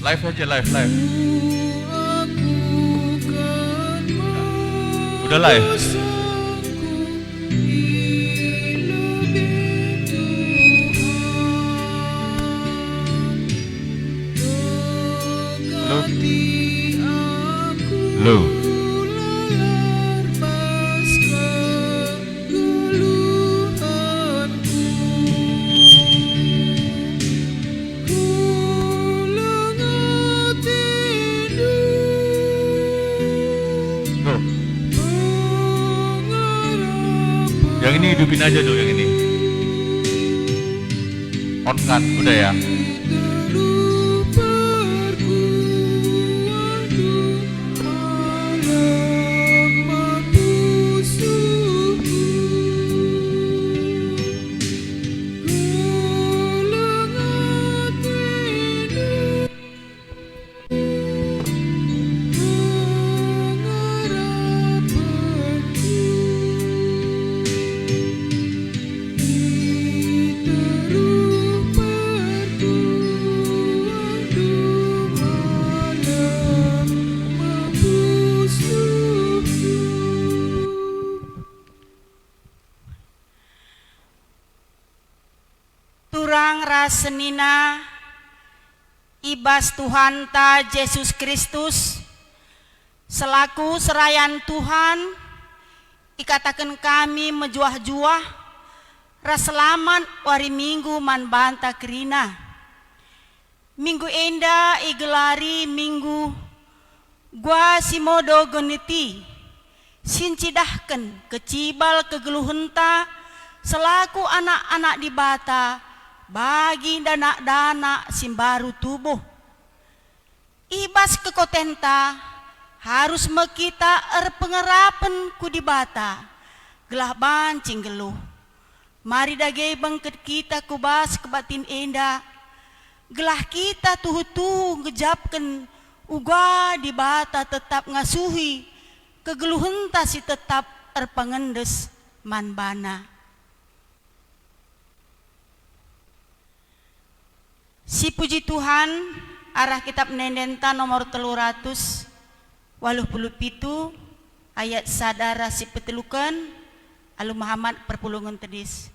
Live aja, live. Udah live. Halo. Yang ini hidupin aja dulu, yang ini. On kan, udah ya. Turang rasenina ibas Tuhan ta Yesus Kristus selaku serayan Tuhan ikatakan kami mejuah-juah raselaman wari minggu man banta kerina minggu enda igelari minggu gua simodo geniti sincidahkan kecibal kegeluhenta selaku anak-anak di bata bagi dana-dana simbaru tubuh ibas kekotenta harus mekita pengerapan kudibata gelah bancing geluh mari dage bangket kita kubas kebatin enda gelah kita tuhu-tuhu ngejapkan uga di bata tetap ngasuhi kegeluhenta si tetap pengendes manbana. Si puji Tuhan arah kitab Nendenta nomor 387 ayat sadara si petelukan alu Muhammad perpulungan tedis.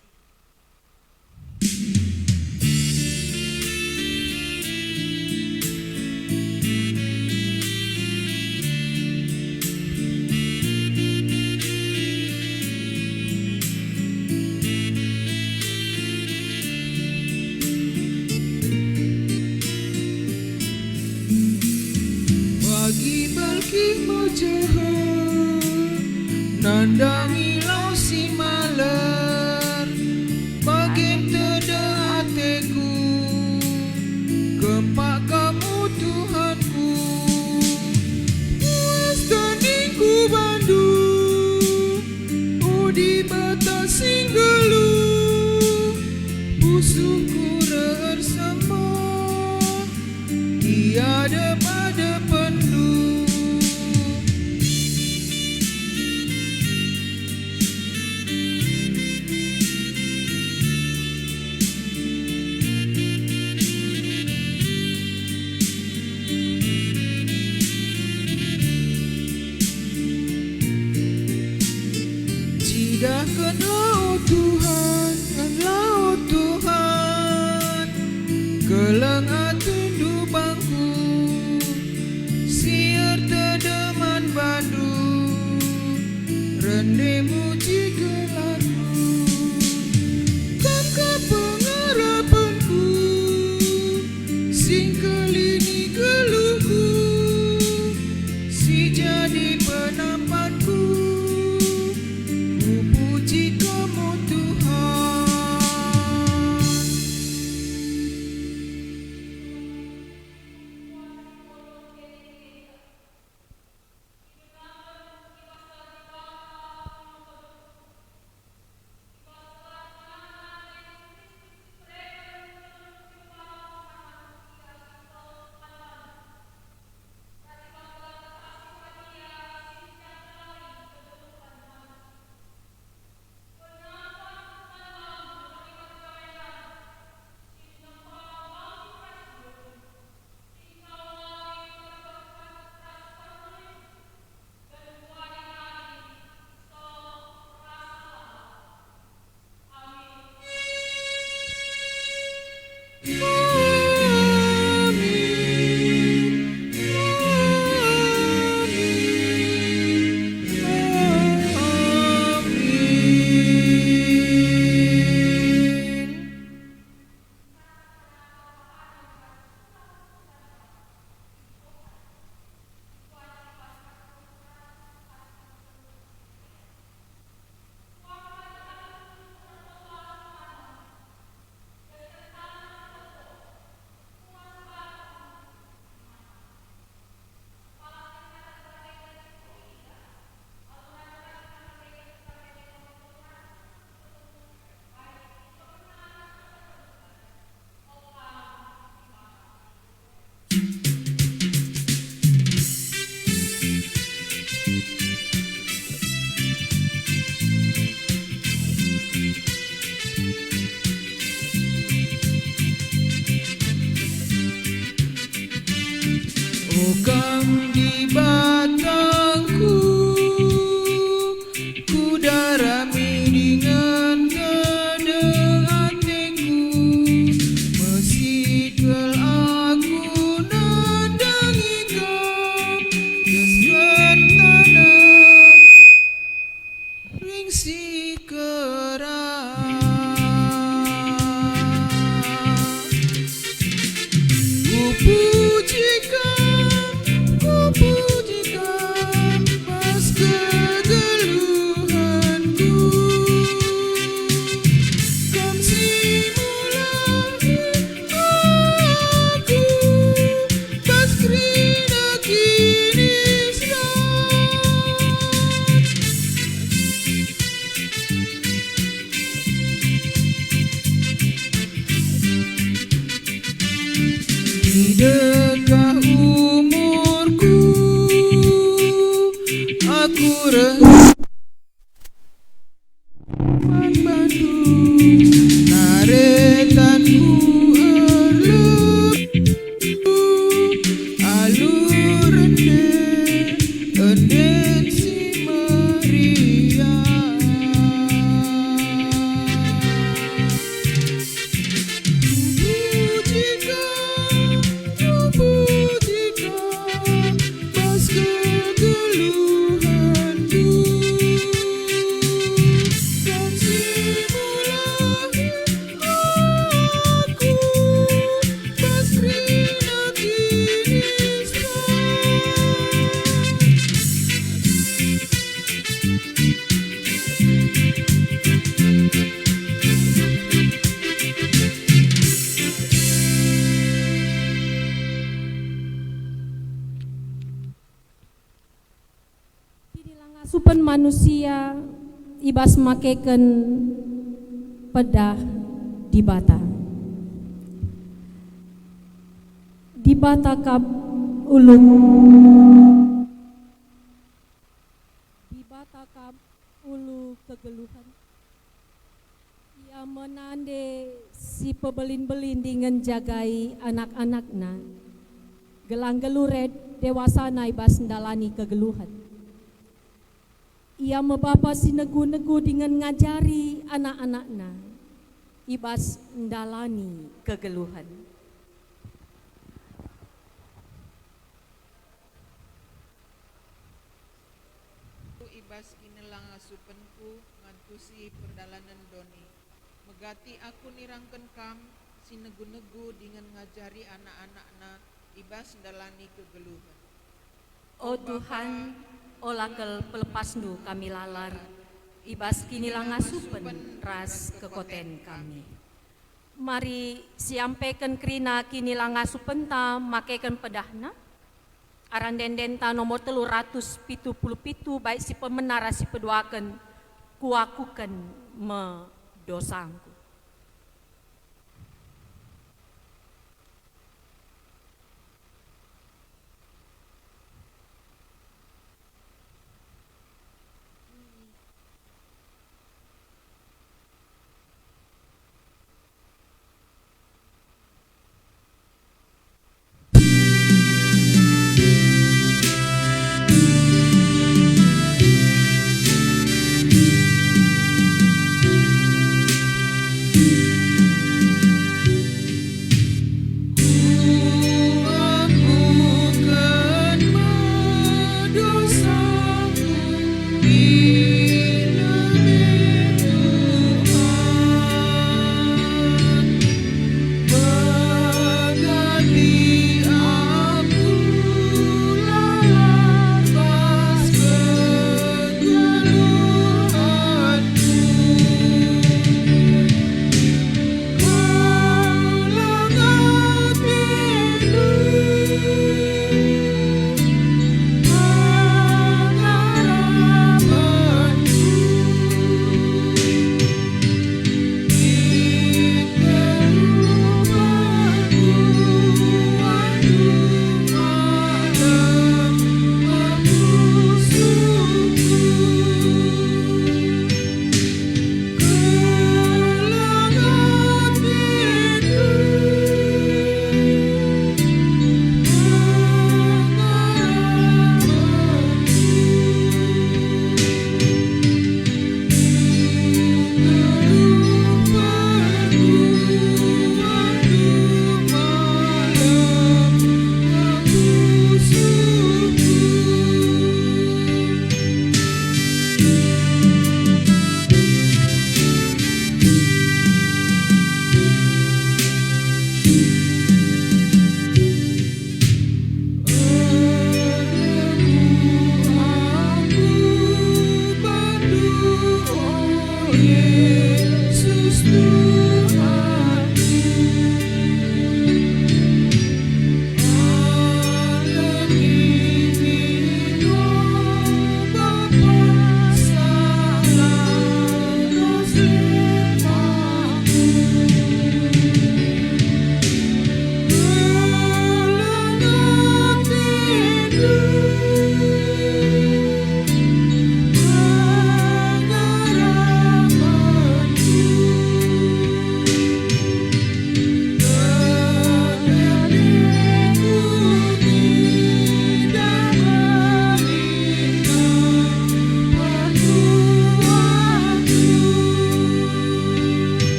Nandangi lau si maler bagian teda hatiku gempak kamu Tuhanku puas tandingku bandu di batas singgelu busukku bersama tiada pada pendu. Cidahkan laut Tuhan, laut Tuhan, kelang atundu bangku, siar tedeman bandu, rende muji gelarmu, kamka pengharapanku, singkelini geluhku, si jadi penampanku. Oh kang di batangku, ku darami dengan kedeng hatiku. Mesikal aku nandangi kau, kesban tanah ringsi keras. Ku pujikan pas kegeluhanku. Kam simulahi aku, pas krina kini di dekah umurku, aku rehat bandu naretanku alur enden si Maria. Pujikan pas kegeluhanku. Kan simulahi aku, pas krina kini Supen manusia ibas makeken pedah di bata. Di bata kap ulung. Di bata kap ulu kegeluhan. Ia menande si pebelin-belin dengan jagai anak-anakna. Gelang geluret dewasa na ibas ndalani kegeluhan. Ia membapa si negu-negu dengan ngajari anak-anakna ibas ndalani kegeluhan. ibas kinelang asupenku ngantusi perdalanan doni. Megati aku nirangken kam si negu-negu dengan ngajari anak-anakna ibas ndalani kegeluhan. Oh Tuhan, olakel pelepasnu kami lalar, ibas kinilang ngasupen ras kekoten kami. Mari siampaikan krina kinilang ngasupen ta makaikan pedahna. Arandenden ta nomor 377 baik si pemenara si peduaken kuakukan me dosangku.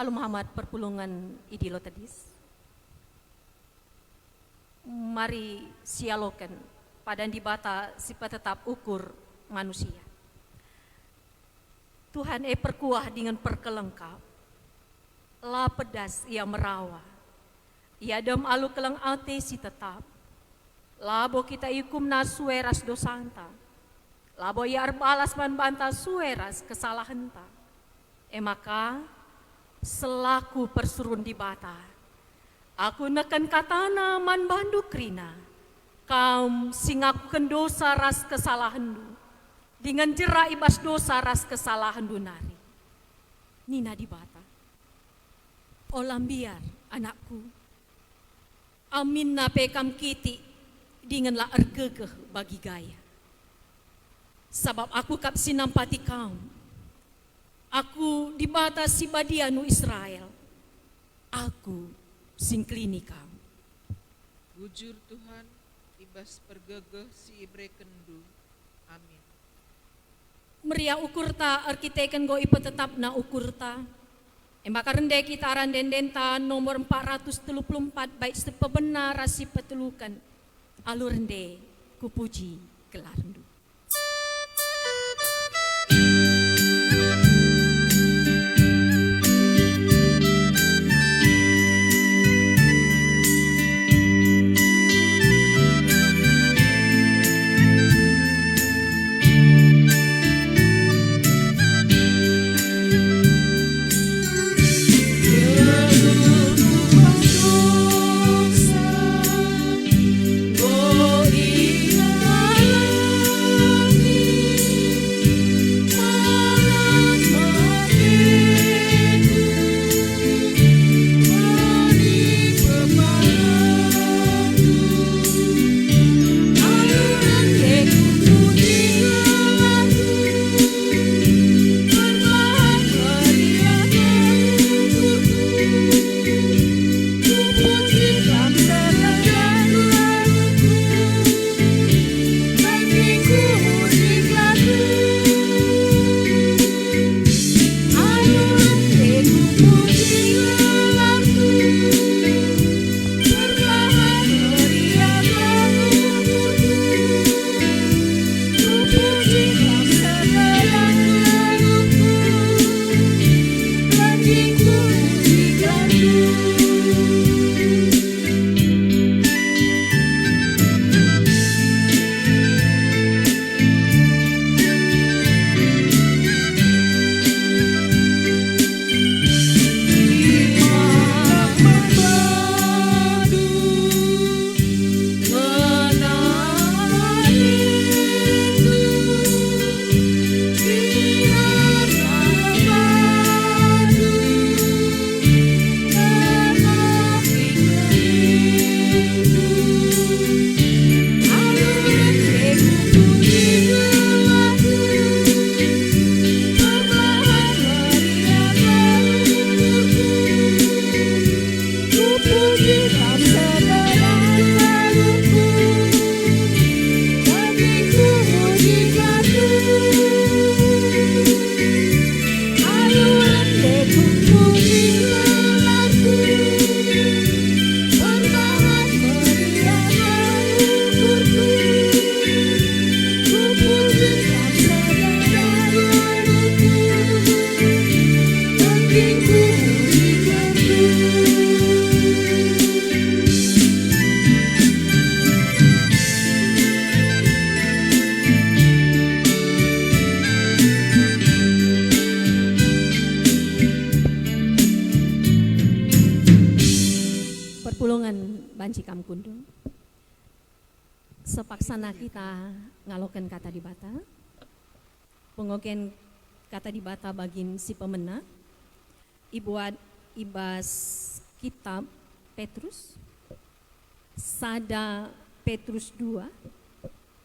Alu Muhammad perpulungan idilo tadis. Mari sialokan padan di bata sifat tetap ukur manusia. Tuhan perkuah dengan perkelengkap. La pedas ia merawa. Ia dem alu keleng ate si tetap. Labo kita ikum na sueras dosanta. Labo ia balas man banta sueras kesalahanta. Maka selaku persurun di bata. Aku neken katana man banduk rina. Kaum singaku kendosa ras kesalahandu. Dengan jera ibas dosa ras kesalahandu nari. Nina di bata. Olam biar anakku. Amin na pekam kiti. Dengan la ergegeh bagi gaya. Sabab aku kap sinampati kaum. Aku dibatasi badianu Israel. Aku singklini kamu. Bujur Tuhan, ibas pergegeh si ibre kendu. Amin. Meria ukurta arkiteken go ipa tetap na ukurta. Maka rende kita randendenta nomor 434 baik sepebenar rasi petelukan. Alur rende kupuji kelarndu. Sepaksana kita ngalokan kata di bata, pengoken kata di bata bagin si pemena, ibuat ibas kitab Petrus, sada Petrus 2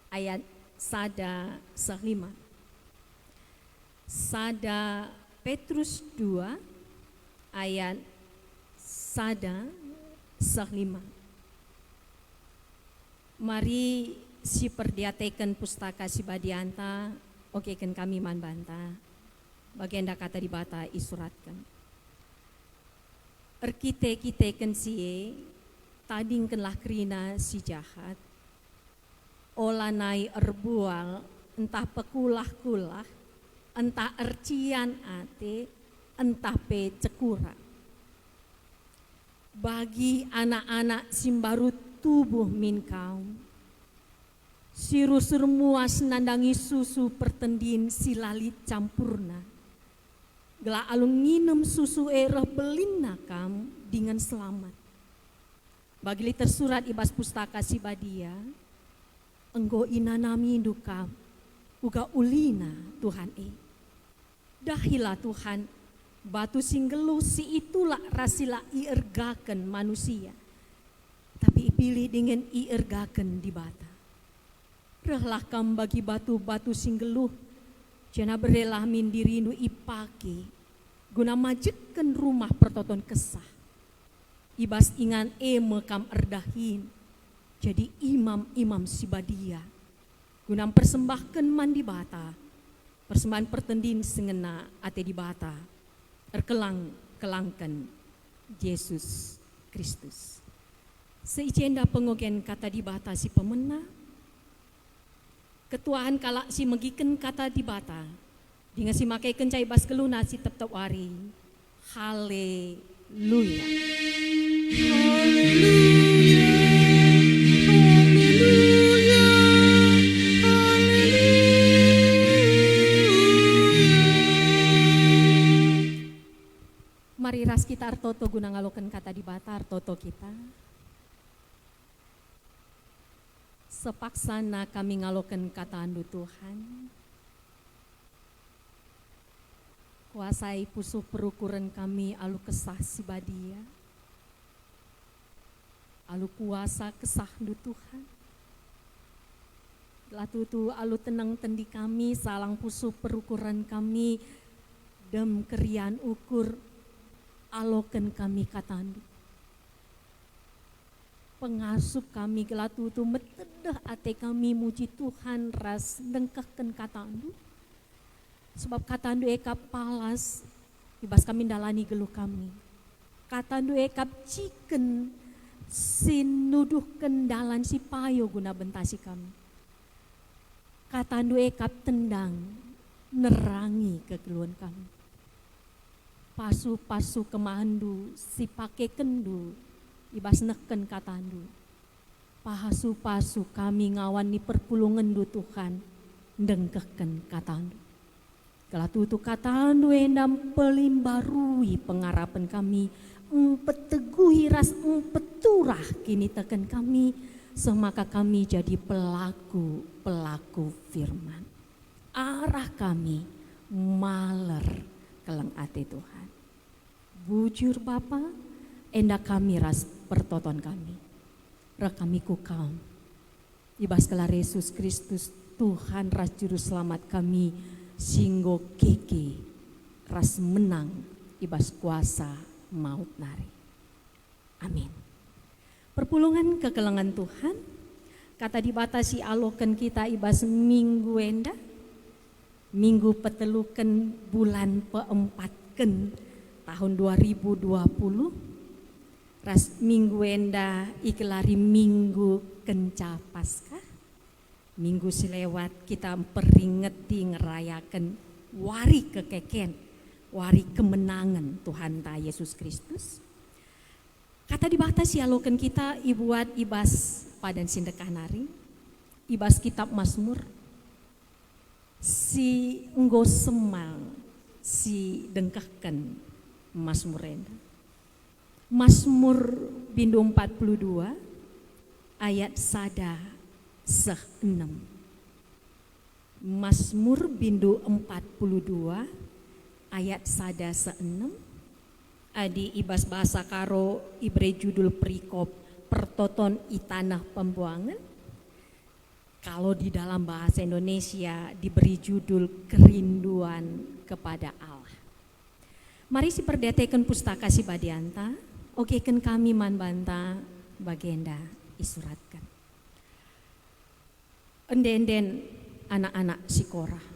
ayat sada 5. Sada Petrus 2 ayat sada 5. Mari si perdiatekan pustaka si badianta, okekan kami man banta. Bagenda kata di bata isuratkan. Erkite-kite kensie, tadingkenlah kerina si jahat, olanai erbual, entah pekulah-kulah, entah ercian ate, entah pe cekura. Bagi anak-anak simbaru tubuh min kaum, sirusur muas nandangi susu pertendin silalit campurna. Gela alung nginem susu erah belina kam dengan selamat. Bagi tersurat ibas pustaka si badia, enggo inanami duka, uga ulina Tuhan Dahilah Tuhan, batu singgelu si itulah rasila iergaken manusia. Tapi ipilih dengan iergaken di bata. Rehlah kam bagi batu-batu singgeluh, jana berelah min dirindu ipake, guna majeken rumah pertoton kesah. Ibas ingan mekam erdahin, jadi imam-imam sibadia. Guna persembahkan mandi bata, persembahan pertendin sengena ate di bata, kelangkan Yesus Kristus. Seijenda pengogen kata di bata si pemena, ketuaan kalak si megiken kata di bata, dengan si makai kencai bas keluna si tetap wari. Haleluya. Mari ras kita artoto guna ngalokan kata di bata artoto kita. Sepaksana kami ngalokan kata andu Tuhan. Kuasai pusuh perukuran kami alu kesah si badia. Alu kuasa kesah andu Tuhan. Latutu alu tenang tendi kami salang pusuh perukuran kami. Dem kerian ukur alokan kami kata andu. Pengasup kami gelatu tu metedah ate kami muji Tuhan ras dengkahkan kata andu. Sebab kata andu ekap palas ibas kami dalani geluh kami. Kata andu ekap ciken sinuduh kendalan si payo guna bentasi kami. Kata andu ekap tendang nerangi kegeluhan kami. Pasu-pasu kemahandu si pake kendu ibas neken katandu. Pahasu-pasu kami ngawani perpulungan du Tuhan dengkeken katandu. Kelatutu katandu endam pelimbarui pengarapan kami. Empeteguhi ras empeturah kini teken kami. Semaka kami jadi pelaku firman. Arah kami maler keleng ate Tuhan. Bujur Bapa, enda kami ras pertoton kami. Rak kami kukam. Ibas kelar Yesus Kristus Tuhan ras juru selamat kami. Singgo keke ras menang ibas kuasa maut nari. Amin. Perpulungan kekelengan Tuhan. Kata dibatasi alokan kita ibas minggu enda. Minggu petelukan bulan peempatken tahun 2020. Ras minggu enda ikelari minggu kenca Paskah. Minggu selewat kita peringeti ngerayakan wari kekeken, wari kemenangan Tuhan ta Yesus Kristus. Kata dibatasi alokan kita ibuat ibas padan sindekah nari, ibas kitab Mazmur. Si enggo semang si dengkahkan Mazmur enda. Mazmur bindu 42 ayat sada 6. Mazmur bindu 42 ayat sada 6. Adi ibas bahasa karo ibre judul perikop pertoton itanah pembuangan. Kalau di dalam bahasa Indonesia diberi judul kerinduan kepada Allah. Mari si perdetekan pustaka si badianta, okekan kami man banta bagenda isuratkan. Enden anak-anak si Korah.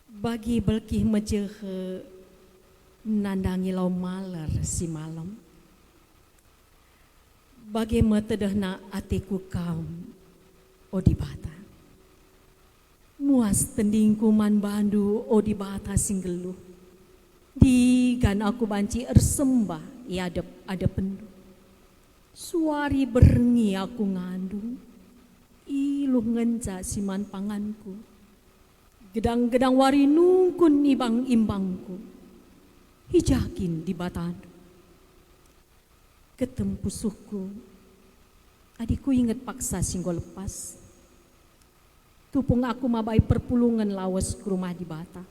Bagi belkih mejehe nandangi lau maler si malam. Bagaimana tedahna atiku kaum o di bata. Muas tendingku man bandu o di bata singgeluh. Di gan aku banci ersembah ya ada pendu. Suari berengi aku ngandung. Iluh ngenca siman panganku. Gedang-gedang wari nungkun ibang imbangku. Hijakin di batadu. Ketempu suku. Adikku inget paksa singgol lepas. Tupung aku mabai perpulungan lawas ke rumah di bata.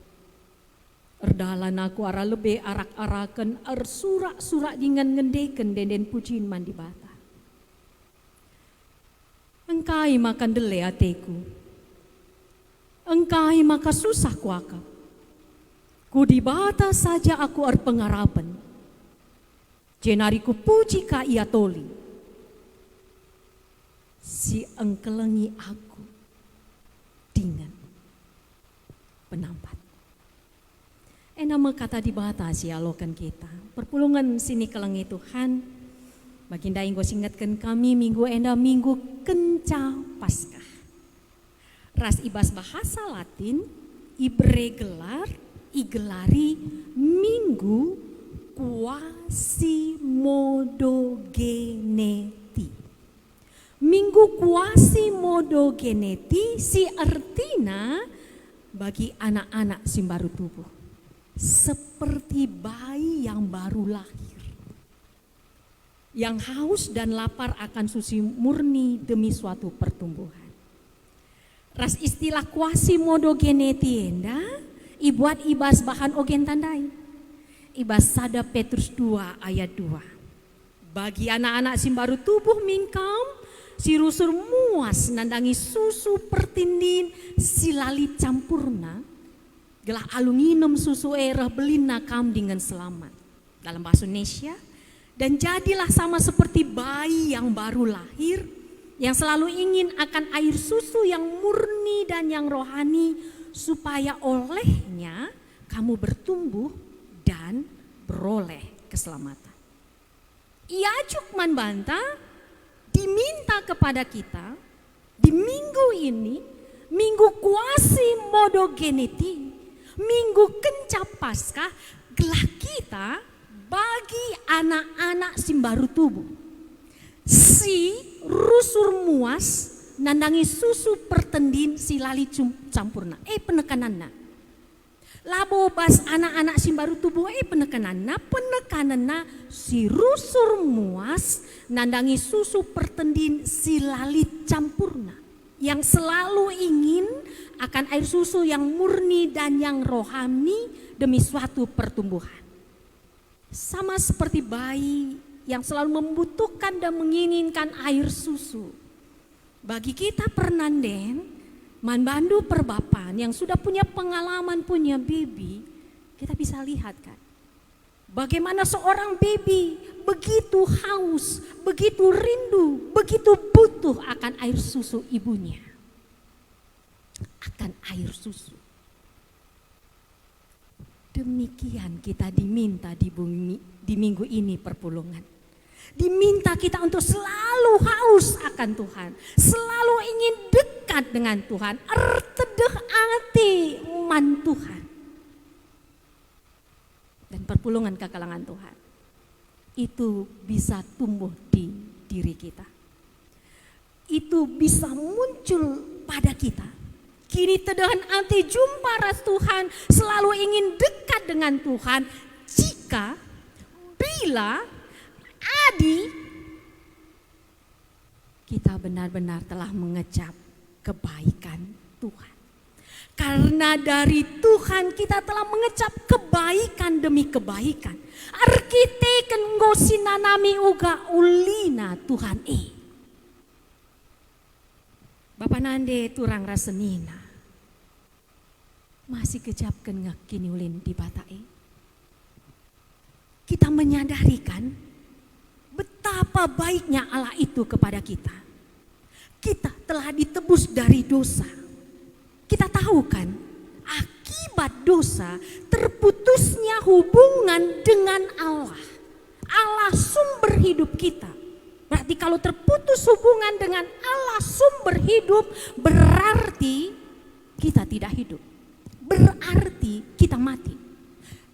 Erdalan aku arah lebih arak-arakan surak-surak dengan ngendeken denden pucin man di bata. Engkai makan dele ateku. Engkai maka susah kuakap. Ku di bata saja aku pengarapan. Jenariku puji ka ia toli. Si engkelengi aku dengan penampat. Nama kata di bata si alokan kita. Perpulungan sini kelengi Tuhan. Baginda inggo singatkan kami minggu kenca Paskah. Ras ibas bahasa Latin igelari minggu Quasimodogeneti. Minggu Quasimodogeneti si artinya bagi anak-anak si baru tubuh. Seperti bayi yang baru lahir. Yang haus dan lapar akan susu murni demi suatu pertumbuhan. Ras istilah Quasimodogeneti ibuat ibas bahan ogen tandai. Ibas sada Petrus 2 ayat 2. Bagi anak-anak si baru tubuh mingkam, si rusur muas nandangi susu pertindin silali campurna, gelah aluminium susu erah belina kam dengan selamat. Dalam bahasa Indonesia, dan jadilah sama seperti bayi yang baru lahir, yang selalu ingin akan air susu yang murni dan yang rohani, supaya olehnya kamu bertumbuh dan beroleh keselamatan. Ia cukman banta diminta kepada kita di minggu ini, minggu Quasimodogeneti, minggu kenca Paskah, gelah kita bagi anak-anak si baru tubuh. Si rusur muas nandangi susu pertendin si lali campurna. Penekananna. Labo bas anak-anak si baru tubuh penekananna si rusur muas nandangi susu pertendin si lali campurna. Yang selalu ingin akan air susu yang murni dan yang rohani demi suatu pertumbuhan. Sama seperti bayi yang selalu membutuhkan dan menginginkan air susu. Bagi kita pernanden, manbandu perbapan yang sudah punya pengalaman, punya baby, kita bisa lihat kan. Bagaimana seorang baby begitu haus, begitu rindu, begitu butuh akan air susu ibunya. Akan air susu. Demikian kita diminta di bumi, di minggu ini perpulungan. Diminta kita untuk selalu haus akan Tuhan. Selalu ingin dekat dengan Tuhan. Ertedeh ati man Tuhan. Dan perpulungan kekalangan Tuhan. Itu bisa tumbuh di diri kita. Itu bisa muncul pada kita. Kini tedahan ati jumpa ras Tuhan. Selalu ingin dekat dengan Tuhan. Jika, bila kita benar-benar telah mengecap kebaikan Tuhan. Karena dari Tuhan kita telah mengecap kebaikan demi kebaikan. Arkiteken ngosinanami uga ulina Tuhan Bapak nande turang rasenina. Masih kecapkan ngakini ulin di batai. Kita menyadari kan betapa baiknya Allah itu kepada kita. Kita telah ditebus dari dosa. Kita tahu kan akibat Akibat dosa, terputusnya hubungan dengan Allah. Allah sumber hidup kita. Berarti kalau terputus hubungan dengan Allah sumber hidup, berarti kita tidak hidup. Berarti kita mati.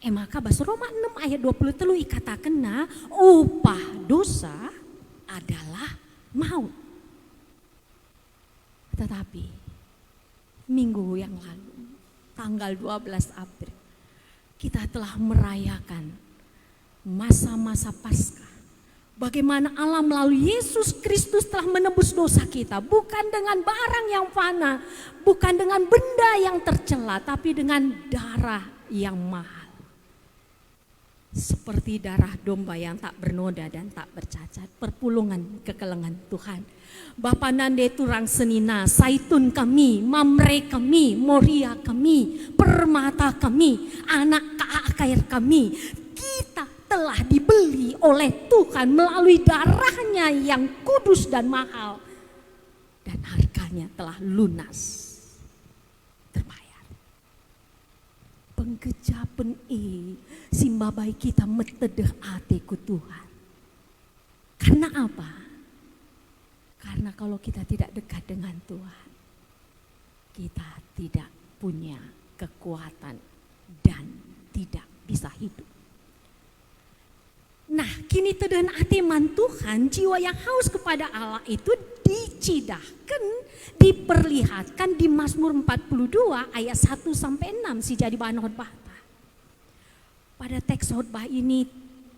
Maka bahasa Roma 6 ayat 23 ikatakenna upah dosa adalah maut. Tetapi minggu yang lalu, tanggal 12 April, kita telah merayakan masa-masa Paskah. Bagaimana Allah melalui Yesus Kristus telah menebus dosa kita. Bukan dengan barang yang fana, bukan dengan benda yang tercela, tapi dengan darah yang mahal. Seperti darah domba yang tak bernoda dan tak bercacat, perpulungan kekelengan Tuhan. Bapa nande turang senina, saitun kami, mamre kami, moria kami, permata kami, anak kaakair kami. Kita telah dibeli oleh Tuhan melalui darahnya yang kudus dan mahal. Dan harganya telah lunas. Penggejapen simbabai kita metedeh ate ku Tuhan. Karena apa? Karena kalau kita tidak dekat dengan Tuhan, kita tidak punya kekuatan dan tidak bisa hidup. Nah, kini teden ate man Tuhan, jiwa yang haus kepada Allah itu dicidahkan, diperlihatkan di Mazmur 42 ayat 1 sampai 6 si jadi bahan khotbah. Pada teks khotbah ini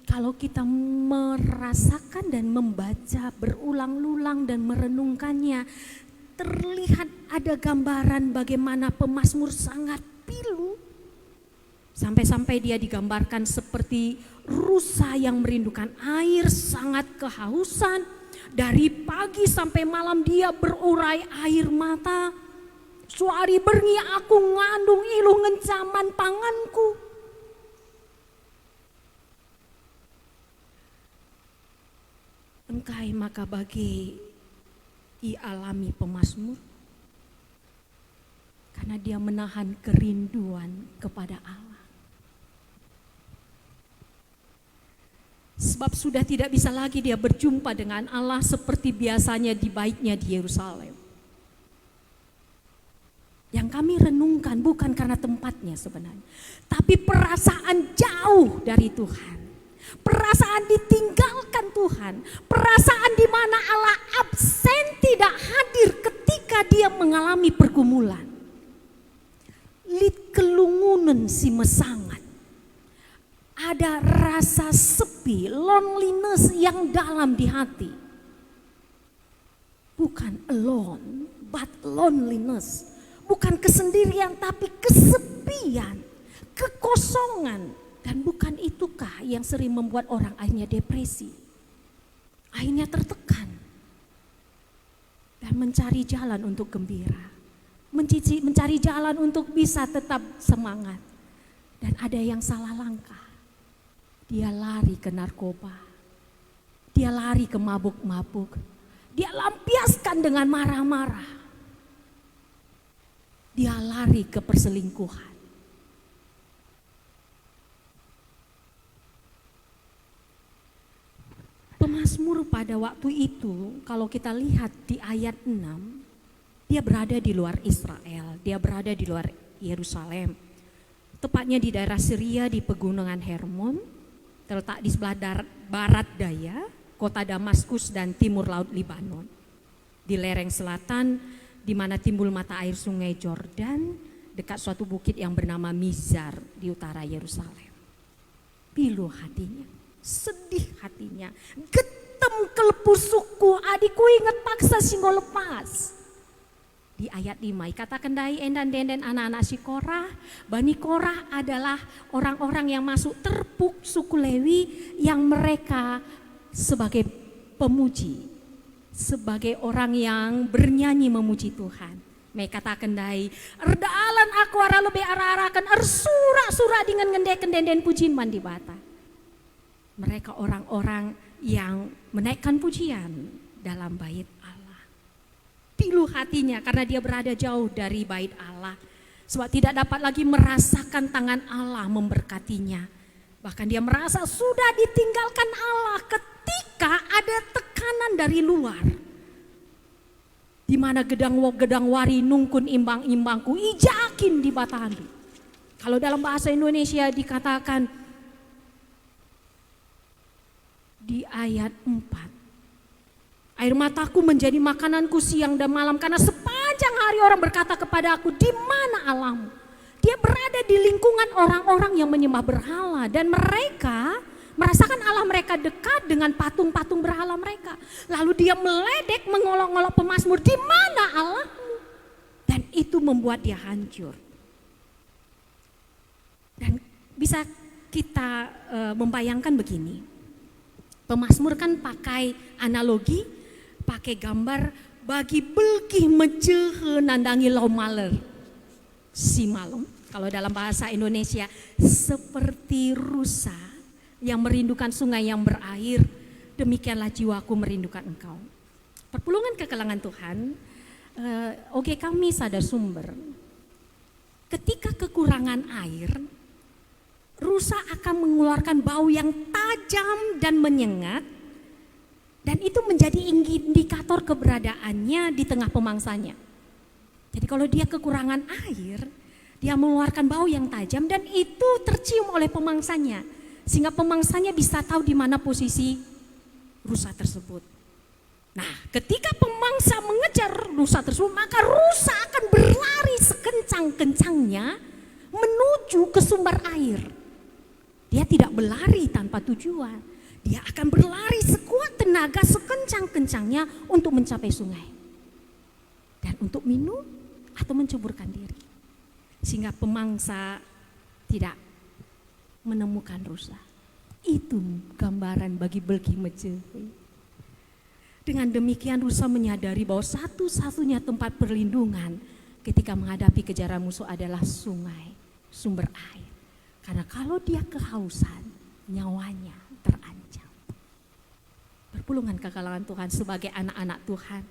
kalau kita merasakan dan membaca berulang-ulang dan merenungkannya, terlihat ada gambaran bagaimana pemazmur sangat pilu. Sampai-sampai dia digambarkan seperti rusa yang merindukan air, sangat kehausan. Dari pagi sampai malam dia berurai air mata. Suari berngi aku ngandung iluh ngencaman panganku. Engkai maka bagi dialami pemazmur. Karena dia menahan kerinduan kepada Allah. Sebab sudah tidak bisa lagi dia berjumpa dengan Allah seperti biasanya di baitnya di Yerusalem. Yang kami renungkan bukan karena tempatnya sebenarnya, tapi perasaan jauh dari Tuhan. Perasaan ditinggalkan Tuhan, perasaan di mana Allah absen tidak hadir ketika dia mengalami pergumulan. Lit kelungunan si mesangat. Ada rasa sepi, loneliness yang dalam di hati. Bukan alone, but loneliness. Bukan kesendirian, tapi kesepian, kekosongan. Dan bukan itukah yang sering membuat orang akhirnya depresi, akhirnya tertekan, dan mencari jalan untuk gembira, mencari jalan untuk bisa tetap semangat. Dan ada yang salah langkah. Dia lari ke narkoba, dia lari ke mabuk-mabuk, dia lampiaskan dengan marah-marah, dia lari ke perselingkuhan. Pemazmur pada waktu itu kalau kita lihat di ayat 6, dia berada di luar Israel, dia berada di luar Yerusalem. Tepatnya di daerah Syria di pegunungan Hermon. Terletak di sebelah barat daya kota Damaskus dan timur laut Libanon. Di lereng selatan di mana timbul mata air sungai Jordan dekat suatu bukit yang bernama Mizar di utara Yerusalem. Pilu hatinya, sedih hatinya, getem kelepus suku, adikku ingat paksa singgo lepas. Di ayat 5 katakan dai endan denden anak-anak si Korah. Bani Korah adalah orang-orang yang masuk terpuk suku Lewi yang mereka sebagai pemuji, sebagai orang yang bernyanyi memuji Tuhan. Mereka katakan dai erdaalan aku ara lebih ara-arakan ersura-sura dengan ngendeken denden pujian mandi bata. Mereka orang-orang yang menaikkan pujian dalam bait Allah. Pilu hatinya karena dia berada jauh dari bait Allah. Sebab tidak dapat lagi merasakan tangan Allah memberkatinya. Bahkan dia merasa sudah ditinggalkan Allah ketika ada tekanan dari luar. Di mana gedang wari nungkun imbang-imbangku ijakin di batahandu. Kalau dalam bahasa Indonesia dikatakan di ayat 4. Air mataku menjadi makananku siang dan malam karena sepanjang hari orang berkata kepada aku, di mana Allahmu? Dia berada di lingkungan orang-orang yang menyembah berhala dan mereka merasakan Allah mereka dekat dengan patung-patung berhala mereka. Lalu dia meledek mengolok-olok pemazmur, di mana Allahmu? Dan itu membuat dia hancur. Dan bisa kita membayangkan begini. Pemazmur kan pakai analogi, pakai gambar bagi belkih mecehe nandangi lau maler si malam. Kalau dalam bahasa Indonesia seperti rusa yang merindukan sungai yang berair, demikianlah jiwaku merindukan engkau. Perpulungan Kekelangan Tuhan, oke kami sadar sumber. Ketika kekurangan air, rusa akan mengeluarkan bau yang tajam dan menyengat, dan itu menjadi indikator keberadaannya di tengah pemangsanya. Jadi kalau dia kekurangan air, dia mengeluarkan bau yang tajam dan itu tercium oleh pemangsanya. Sehingga pemangsanya bisa tahu di mana posisi rusa tersebut. Nah, ketika pemangsa mengejar rusa tersebut, maka rusa akan berlari sekencang-kencangnya menuju ke sumber air. Dia tidak berlari tanpa tujuan. Dia akan berlari sekuat tenaga, sekencang-kencangnya untuk mencapai sungai. Dan untuk minum atau menceburkan diri. Sehingga pemangsa tidak menemukan rusa. Itu gambaran bagi belki mecehe. Dengan demikian rusa menyadari bahwa satu-satunya tempat perlindungan ketika menghadapi kejaran musuh adalah sungai, sumber air. Karena kalau dia kehausan, nyawanya terancam. Perpulungan Kekelangan Tuhan sebagai anak-anak Tuhan.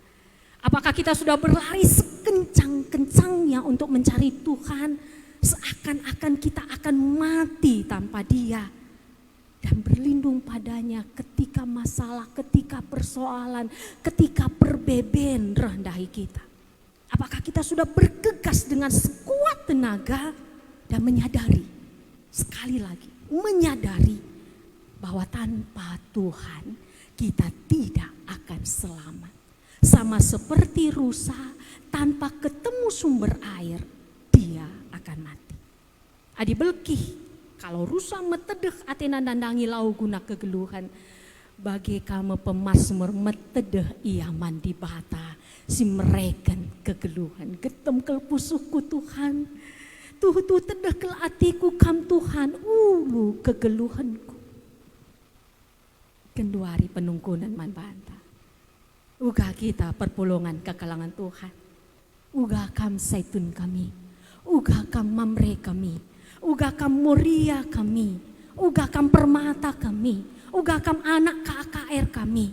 Apakah kita sudah berlari sekencang-kencangnya untuk mencari Tuhan, seakan-akan kita akan mati tanpa Dia, dan berlindung padanya ketika masalah, ketika persoalan, ketika perbeben rendahi kita? Apakah kita sudah bergegas dengan sekuat tenaga dan menyadari, sekali lagi menyadari bahwa tanpa Tuhan kita tidak akan selamat? Sama seperti rusa, tanpa ketemu sumber air, dia akan mati. Adi belkih, kalau rusa metedeh atena nandangi lau guna kegeluhan, bagi kamu pemazmur metedeh ia mandi bata, si mereken kegeluhan, getem kelpusuhku Tuhan, tuh tedeh kel atiku kam Tuhan, ulu kegeluhanku. Kenduari penungkunan man banta. Uga kita perpulungan Kekelangan Tuhan. Uga kam saitun kami. Uga kam mamre kami. Uga kam muria kami. Uga kam permata kami. Uga kam anak KKR kami.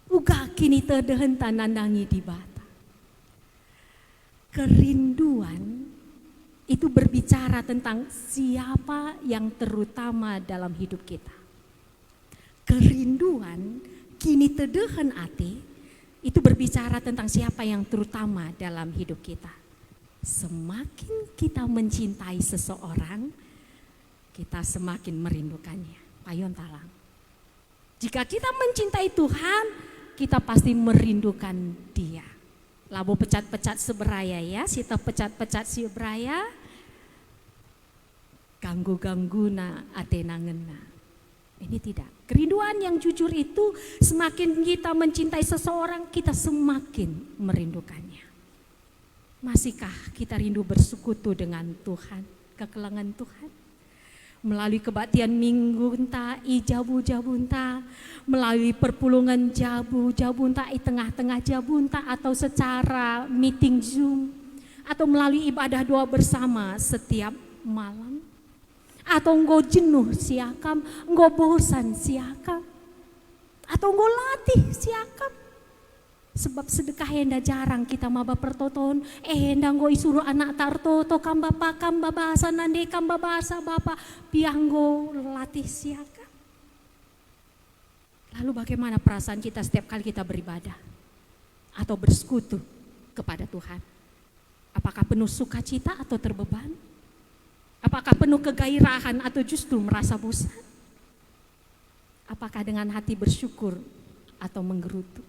Uga kini tedehen tanandangi di bata. Kerinduan itu berbicara tentang siapa yang terutama dalam hidup kita. Kerinduan kini tedehen ati itu berbicara tentang siapa yang terutama dalam hidup kita. Semakin kita mencintai seseorang, kita semakin merindukannya. Payon talang. Jika kita mencintai Tuhan, kita pasti merindukan Dia. Labo pecat-pecat seberaya ya, sita pecat-pecat seberaya, ganggu-gangguna atena ngena. Ini tidak. Kerinduan yang jujur itu semakin kita mencintai seseorang, kita semakin merindukannya. Masihkah kita rindu bersekutu dengan Tuhan, Kekelangan Tuhan? Melalui kebaktian minggu entah i jabu-jabunta, melalui perpulungan jabu-jabunta i tengah-tengah jabunta, atau secara meeting Zoom, atau melalui ibadah doa bersama setiap malam. Atau engkau jenuh siakam, engkau bosan siakam, atau engkau latih siakam. Sebab sedekah enda jarang kita maba pertoton, enda nggo isuruh anak tartoto kamba pakam bahasa nande kamba bahasa bapa pianggo latih siaka. Lalu bagaimana perasaan kita setiap kali kita beribadah atau bersekutu kepada Tuhan? Apakah penuh sukacita atau terbeban? Apakah penuh kegairahan atau justru merasa bosan? Apakah dengan hati bersyukur atau menggerutu?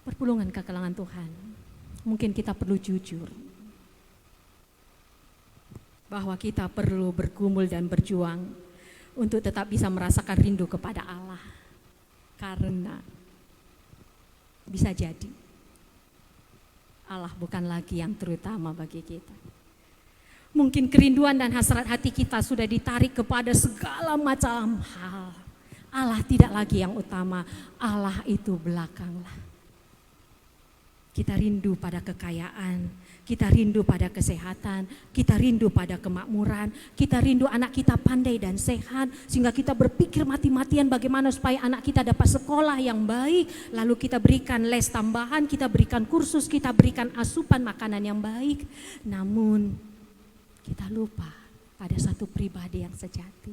Perpulungan kekelangan Tuhan, mungkin kita perlu jujur bahwa kita perlu bergumul dan berjuang untuk tetap bisa merasakan rindu kepada Allah. Karena bisa jadi Allah bukan lagi yang terutama bagi kita. Mungkin kerinduan dan hasrat hati kita sudah ditarik kepada segala macam hal. Allah tidak lagi yang utama, Allah itu belakanglah. Kita rindu pada kekayaan, kita rindu pada kesehatan, kita rindu pada kemakmuran, kita rindu anak kita pandai dan sehat, sehingga kita berpikir mati-matian bagaimana supaya anak kita dapat sekolah yang baik, lalu kita berikan les tambahan, kita berikan kursus, kita berikan asupan makanan yang baik. Namun kita lupa pada satu pribadi yang sejati,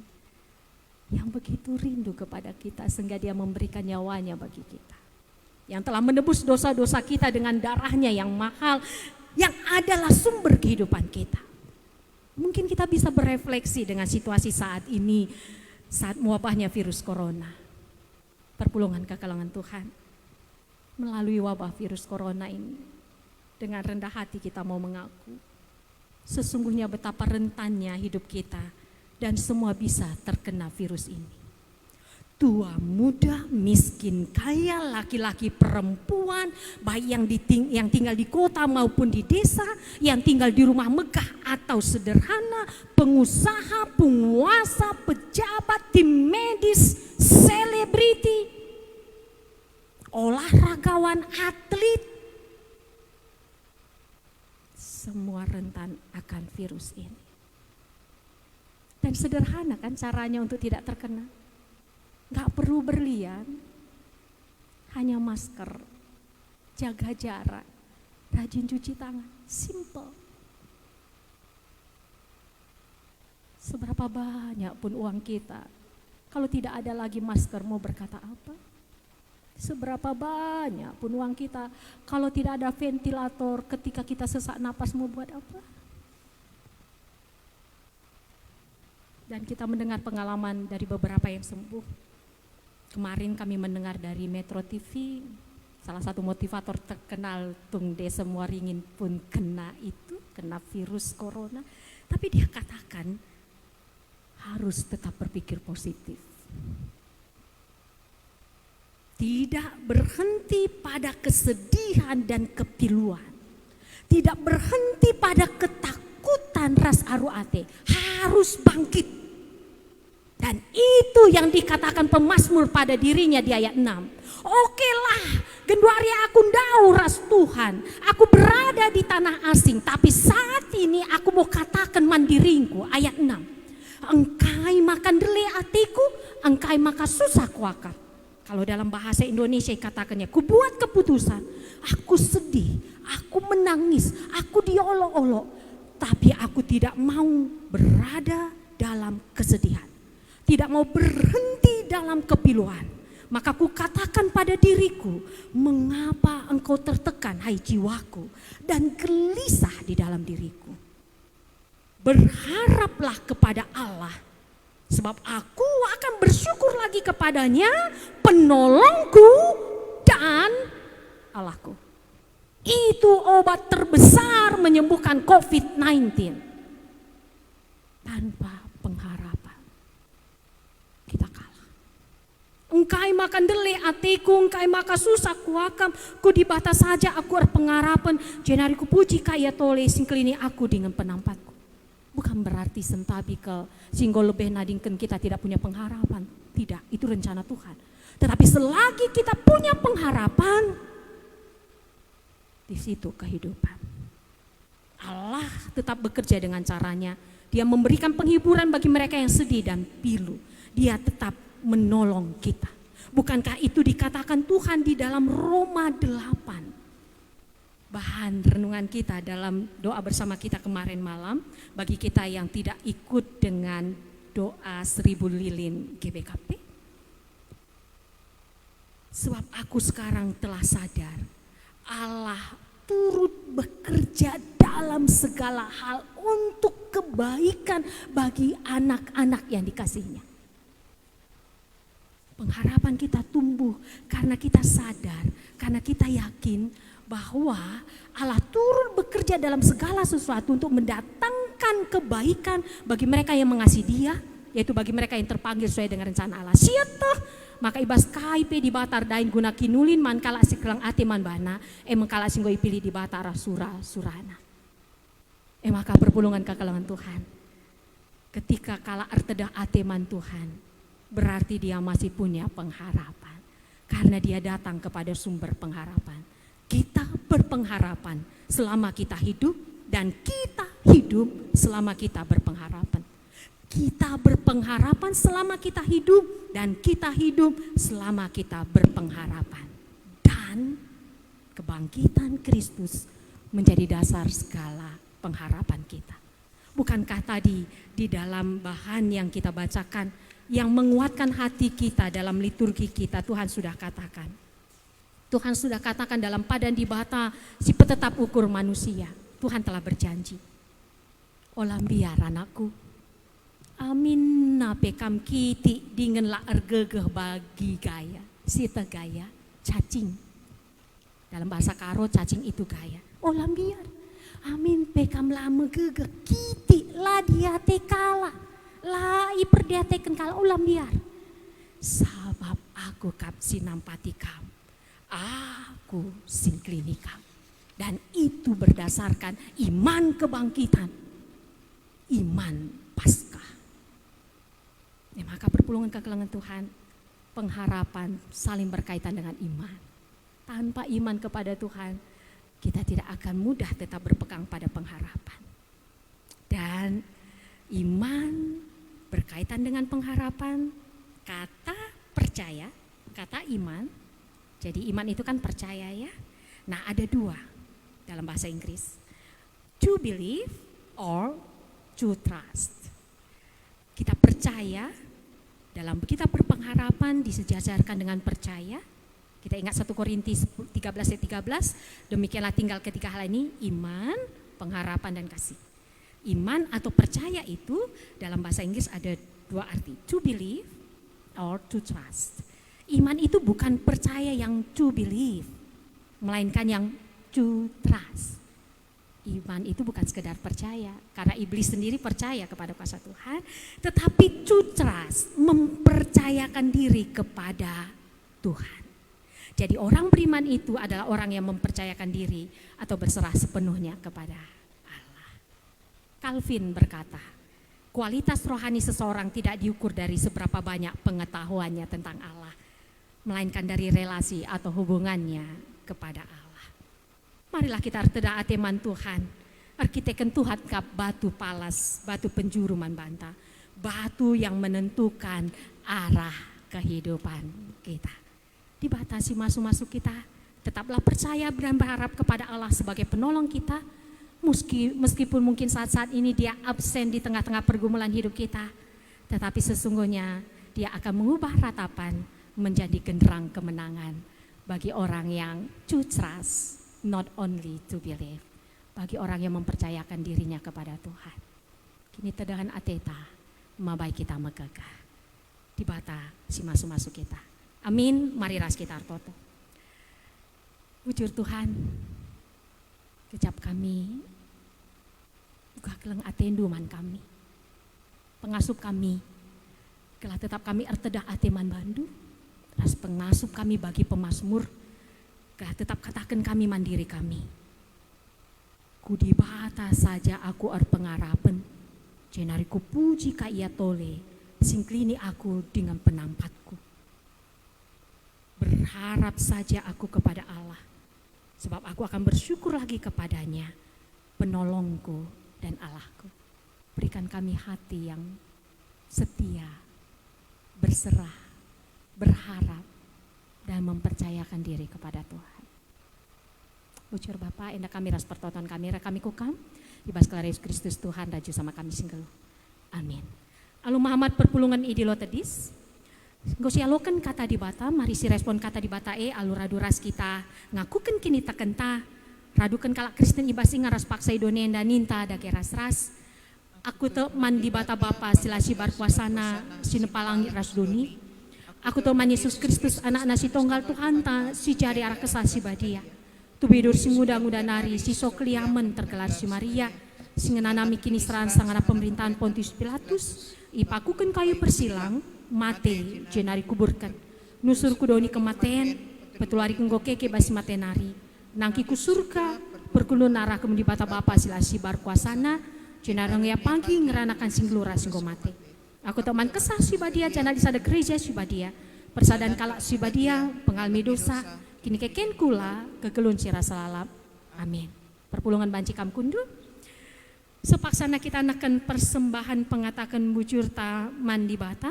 yang begitu rindu kepada kita sehingga dia memberikan nyawanya bagi kita, yang telah menebus dosa-dosa kita dengan darahnya yang mahal, yang adalah sumber kehidupan kita. Mungkin kita bisa berefleksi dengan situasi saat ini, saat wabahnya virus corona. Perpulungan kekelangan Tuhan, melalui wabah virus corona ini, dengan rendah hati kita mau mengaku, sesungguhnya betapa rentannya hidup kita dan semua bisa terkena virus ini. Tua, muda, miskin, kaya, laki-laki, perempuan, baik yang tinggal di kota maupun di desa, yang tinggal di rumah megah atau sederhana, pengusaha, penguasa, pejabat, tim medis, selebriti, olahragawan, atlet, semua rentan akan virus ini. Dan sederhana kan caranya untuk tidak terkena? Gak perlu berlian, hanya masker, jaga jarak, rajin cuci tangan, simple. Seberapa banyak pun uang kita, kalau tidak ada lagi masker mau berkata apa? Seberapa banyak pun uang kita, kalau tidak ada ventilator ketika kita sesak napas mau buat apa? Dan kita mendengar pengalaman dari beberapa yang sembuh. Kemarin kami mendengar dari Metro TV, salah satu motivator terkenal Tung Desa Muaringin pun kena virus corona. Tapi dia katakan harus tetap berpikir positif. Tidak berhenti pada kesedihan dan kepiluan. Tidak berhenti pada ketakutan ras aru ate. Harus bangkit. Dan itu yang dikatakan pemazmur pada dirinya di ayat 6. Okelah, genduari aku ndau ras Tuhan. Aku berada di tanah asing, tapi saat ini aku mau katakan mandiringku. Ayat 6. Engkai makan dele atiku, engkai maka susah kuakar. Kalau dalam bahasa Indonesia katakannya, ku buat keputusan. Aku sedih, aku menangis, aku diolok-olok. Tapi aku tidak mau berada dalam kesedihan. Tidak mau berhenti dalam kepiluan. Maka ku katakan pada diriku, mengapa engkau tertekan hai jiwaku dan gelisah di dalam diriku. Berharaplah kepada Allah, sebab aku akan bersyukur lagi kepadanya, penolongku dan Allahku. Itu obat terbesar menyembuhkan COVID-19. Tanpa pengharapan kita kalah. Engkai makan dele atiku, engkai maka susah kuakam, ku di batas saja aku pengharapan, jenari ku puji kaya tole singkelini aku dengan penampatku. Bukan berarti sentabi ke singgol lebih nadingkan kita tidak punya pengharapan. Tidak, itu rencana Tuhan. Tetapi selagi kita punya pengharapan, di situ kehidupan. Allah tetap bekerja dengan caranya. Dia memberikan penghiburan bagi mereka yang sedih dan pilu. Dia tetap menolong kita. Bukankah itu dikatakan Tuhan di dalam Roma 8? Bahan renungan kita dalam doa bersama kita kemarin malam, bagi kita yang tidak ikut dengan doa 1000 lilin GBKP. Sebab aku sekarang telah sadar, Allah turut bekerja dalam segala hal untuk kebaikan bagi anak-anak yang dikasihinya. Pengharapan kita tumbuh karena kita sadar, karena kita yakin bahwa Allah turut bekerja dalam segala sesuatu untuk mendatangkan kebaikan bagi mereka yang mengasihi Dia, yaitu bagi mereka yang terpanggil sesuai dengan rencana Allah. Siapa? Maka ibas kaipe di batar dain guna kinulin man kala siklang ate man bana mengkala singgo ipili di batara surana. Maka perpulungan kakalangan Tuhan. Ketika kala artedah ate man Tuhan, berarti dia masih punya pengharapan. Karena dia datang kepada sumber pengharapan. Kita berpengharapan selama kita hidup dan kita hidup selama kita berpengharapan. Kita berpengharapan selama kita hidup dan kita hidup selama kita berpengharapan. Dan kebangkitan Kristus menjadi dasar segala pengharapan kita. Bukankah tadi di dalam bahan yang kita bacakan yang menguatkan hati kita dalam liturgi kita, Tuhan sudah katakan. Tuhan sudah katakan dalam padan di bata si petetap ukur manusia. Tuhan telah berjanji. Olam biar anakku. Amin na pekam kiti dengan la ergegeh bagi gaya. Sita gaya cacing. Dalam bahasa Karo cacing itu gaya. Olam biar. Amin pekam lama gegeh kiti la dia tekala. La iperdiateken kala olam biar. Sabab aku kap sinampati kamu. Aku singklini kamu. Dan itu berdasarkan iman kebangkitan, iman Paskah. Ya, maka perpulungan kekelaman Tuhan, pengharapan saling berkaitan dengan iman. Tanpa iman kepada Tuhan, kita tidak akan mudah tetap berpegang pada pengharapan. Dan iman berkaitan dengan pengharapan, kata percaya, kata iman. Jadi iman itu kan percaya ya. Nah ada dua dalam bahasa Inggris. To believe or to trust. Kita percaya, dalam kita berpengharapan disejajarkan dengan percaya. Kita ingat 1 Korintus 13:13, demikianlah tinggal ketiga hal ini, iman, pengharapan dan kasih. Iman atau percaya itu dalam bahasa Inggris ada dua arti. To believe or to trust. Iman itu bukan percaya yang to believe, melainkan yang to trust. Iman itu bukan sekedar percaya, karena iblis sendiri percaya kepada kuasa Tuhan, tetapi to trust, mempercayakan diri kepada Tuhan. Jadi orang beriman itu adalah orang yang mempercayakan diri atau berserah sepenuhnya kepada Allah. Calvin berkata, kualitas rohani seseorang tidak diukur dari seberapa banyak pengetahuannya tentang Allah, melainkan dari relasi atau hubungannya kepada Allah. Marilah kita artedah ateman Tuhan, arkiteken Tuhan kap batu palas, batu penjuru man banta, batu yang menentukan arah kehidupan kita. Dibatasi masuk-masuk kita, tetaplah percaya dan berharap kepada Allah sebagai penolong kita, meskipun mungkin saat-saat ini dia absen di tengah-tengah pergumulan hidup kita, tetapi sesungguhnya dia akan mengubah ratapan menjadi genderang kemenangan bagi orang yang to trust, not only to believe. Bagi orang yang mempercayakan dirinya kepada Tuhan. Kini tedahan ateta, mabai kita megagah. Di bata si masuk-masuk kita. Amin, mari ras kita artoto. Bujur Tuhan, kecap kami, buka keleng atendu man kami. Pengasup kami, kelah tetap kami artedah ateman bandu. Ras pengasup kami bagi pemasmur, kelah tetap katakan kami mandiri kami. Kudi bata saja aku pengarapan, jenariku puji ka ia tole, singklini aku dengan penampatku. Berharap saja aku kepada Allah, sebab aku akan bersyukur lagi kepadanya, penolongku dan Allahku. Berikan kami hati yang setia, berserah, berharap dan mempercayakan diri kepada Tuhan. Ucur Bapa, enda kami ras pertonton kami, kami kukam, ibas kelar Yesus Kristus Tuhan, raju sama kami singgel. Amin. Alu Muhammad perpulungan idilo tedis, gosi alokan kata di bata, mari si respon kata di bata alu radu ras kita, ngakukan kini takenta, radukan kalak Kristen ibasi ngaras paksa idonenda ninta ada keras-ras, aku te mandi bata Bapa silasi barpuasana, sinepalangi ras doni, aku te man Yesus Kristus anak-anak si tonggal Tuhan ta, si jari arah kesasi badia, tu bidur si muda-muda nari, si sokliamen tergelar si Maria, singenanami kini seran sangana pemerintahan Pontius Pilatus, ipakukan kayu persilang, mate jenari kuburkan, nusur kudoni kematian, petulari kenggokeke basi matenari, nangki kusurka, perkulun narah kemudi bata Bapa silasi bar kuasana, jenarang ya pagi ngeranakan singlura singgo mate. Aku teman kesah si badia jana disada gereja si badia, persadan kalak si badia, pengalmi dosa, kini keken kula kegelun si rasa lalap. Amin. Perpulungan banci kam kundu. Sepaksana kita nakan persembahan pengatakan bujur ta mandi bata,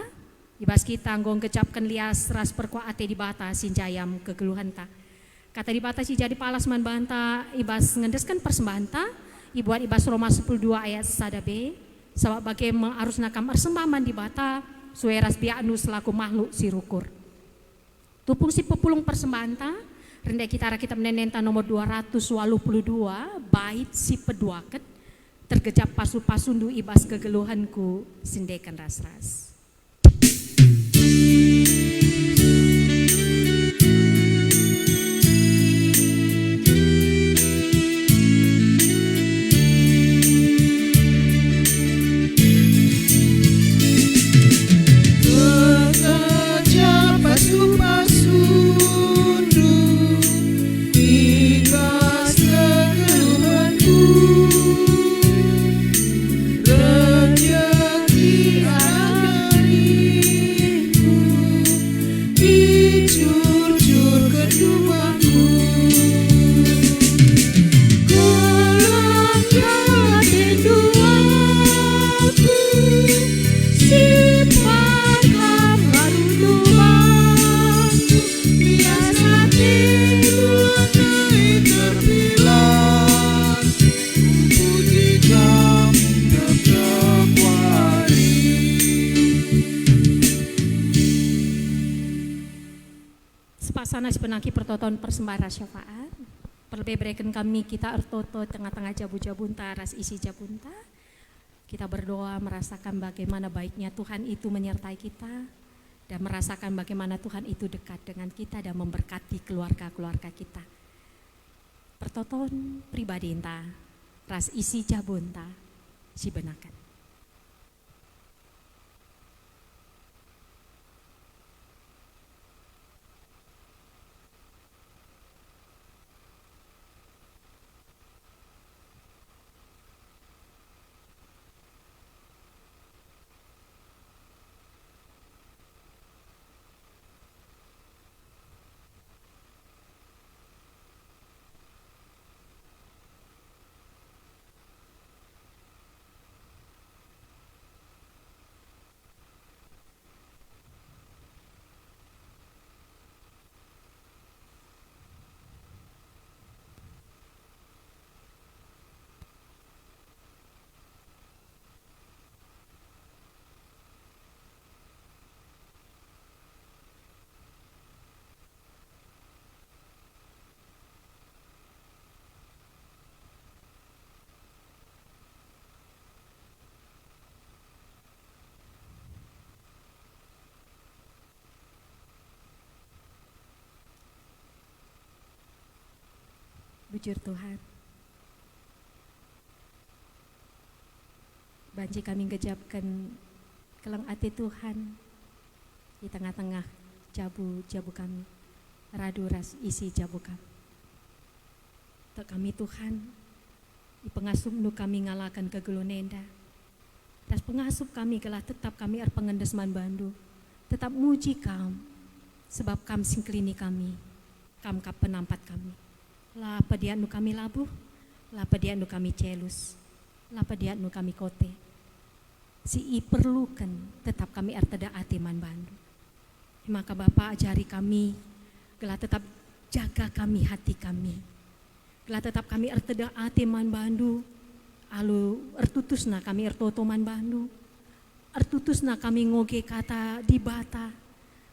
ibas kita nggong kecapkan lias ras perkua ate di bata sinjayam kegeluhan ta. Kata di bata si jadi palas man banta, ibas ngendeskan persembahan ta, ibuat ibas Roma 10:2 ayat 1b, sebab bagai harus nakam persembahan di bata, sueras bianu selaku makhluk si rukur. Tupung si pepulung persembahan ta, rendah kita menenenta nomor 282, bait si peduaket, tergejap pasu-pasundu ibas kegeluhanku sindekan ras-ras. Tergejap pasu-pasundu ibas kegeluhanku. Rejeki anak dariku, dicurcur ke rumahku. Kelangkah denduaku, simpan hambaru doaku, biasa tidur naik terpilas, pujikan Sepasana sepenangki pertoton persembahan syafaat, perbebrekan kami kita ertoto tengah-tengah jabu-jabunta ras isi jabunta. Kita berdoa merasakan bagaimana baiknya Tuhan itu menyertai kita dan merasakan bagaimana Tuhan itu dekat dengan kita dan memberkati keluarga-keluarga kita. Pertoton pribadi inta ras isi jabunta si benakan. Bujur Tuhan, banci kami gejapkan kelang ati Tuhan di tengah-tengah jabu kami, radu ras isi jabu kami. Tak kami Tuhan, di pengasup nu kami ngalakan kegelonenda, das pengasup kami kelah tetap kami pengendes man bandu, tetap muji kam, sebab kam singklini kami, kam kap penampat kami. La padian nu kami labuh, la padian nu kami celus, la padian nu kami kote. Si perlukan tetap kami artada ati man bandu. Maka Bapa ajari kami gelah tetap jaga kami hati kami. Gelah tetap kami erteda ate man bandu, alu ertutusna kami ertoto man bandu. Ertutusna kami ngoge kata di bata.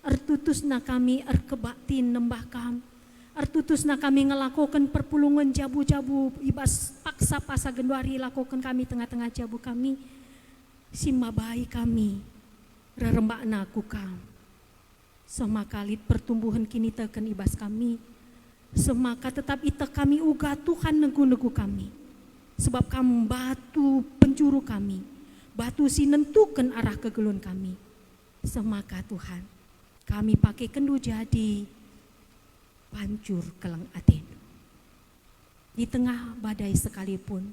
Ertutusna kami erkebaktin nembah kam. Ertutusna kami ngelakukan perpulungan jabu-jabu ibas paksa pasa genduari lakukan kami tengah-tengah jabu kami. Sima bayi kami rerembakna kukam. Semakalit pertumbuhan kini teken ibas kami. Semaka tetap ite kami uga Tuhan negu-negu kami. Sebab kamu batu penjuru kami. Batu si nentukan arah kegelun kami. Semaka Tuhan kami pakai kendu jadi pancur kelang atenu. Di tengah badai sekalipun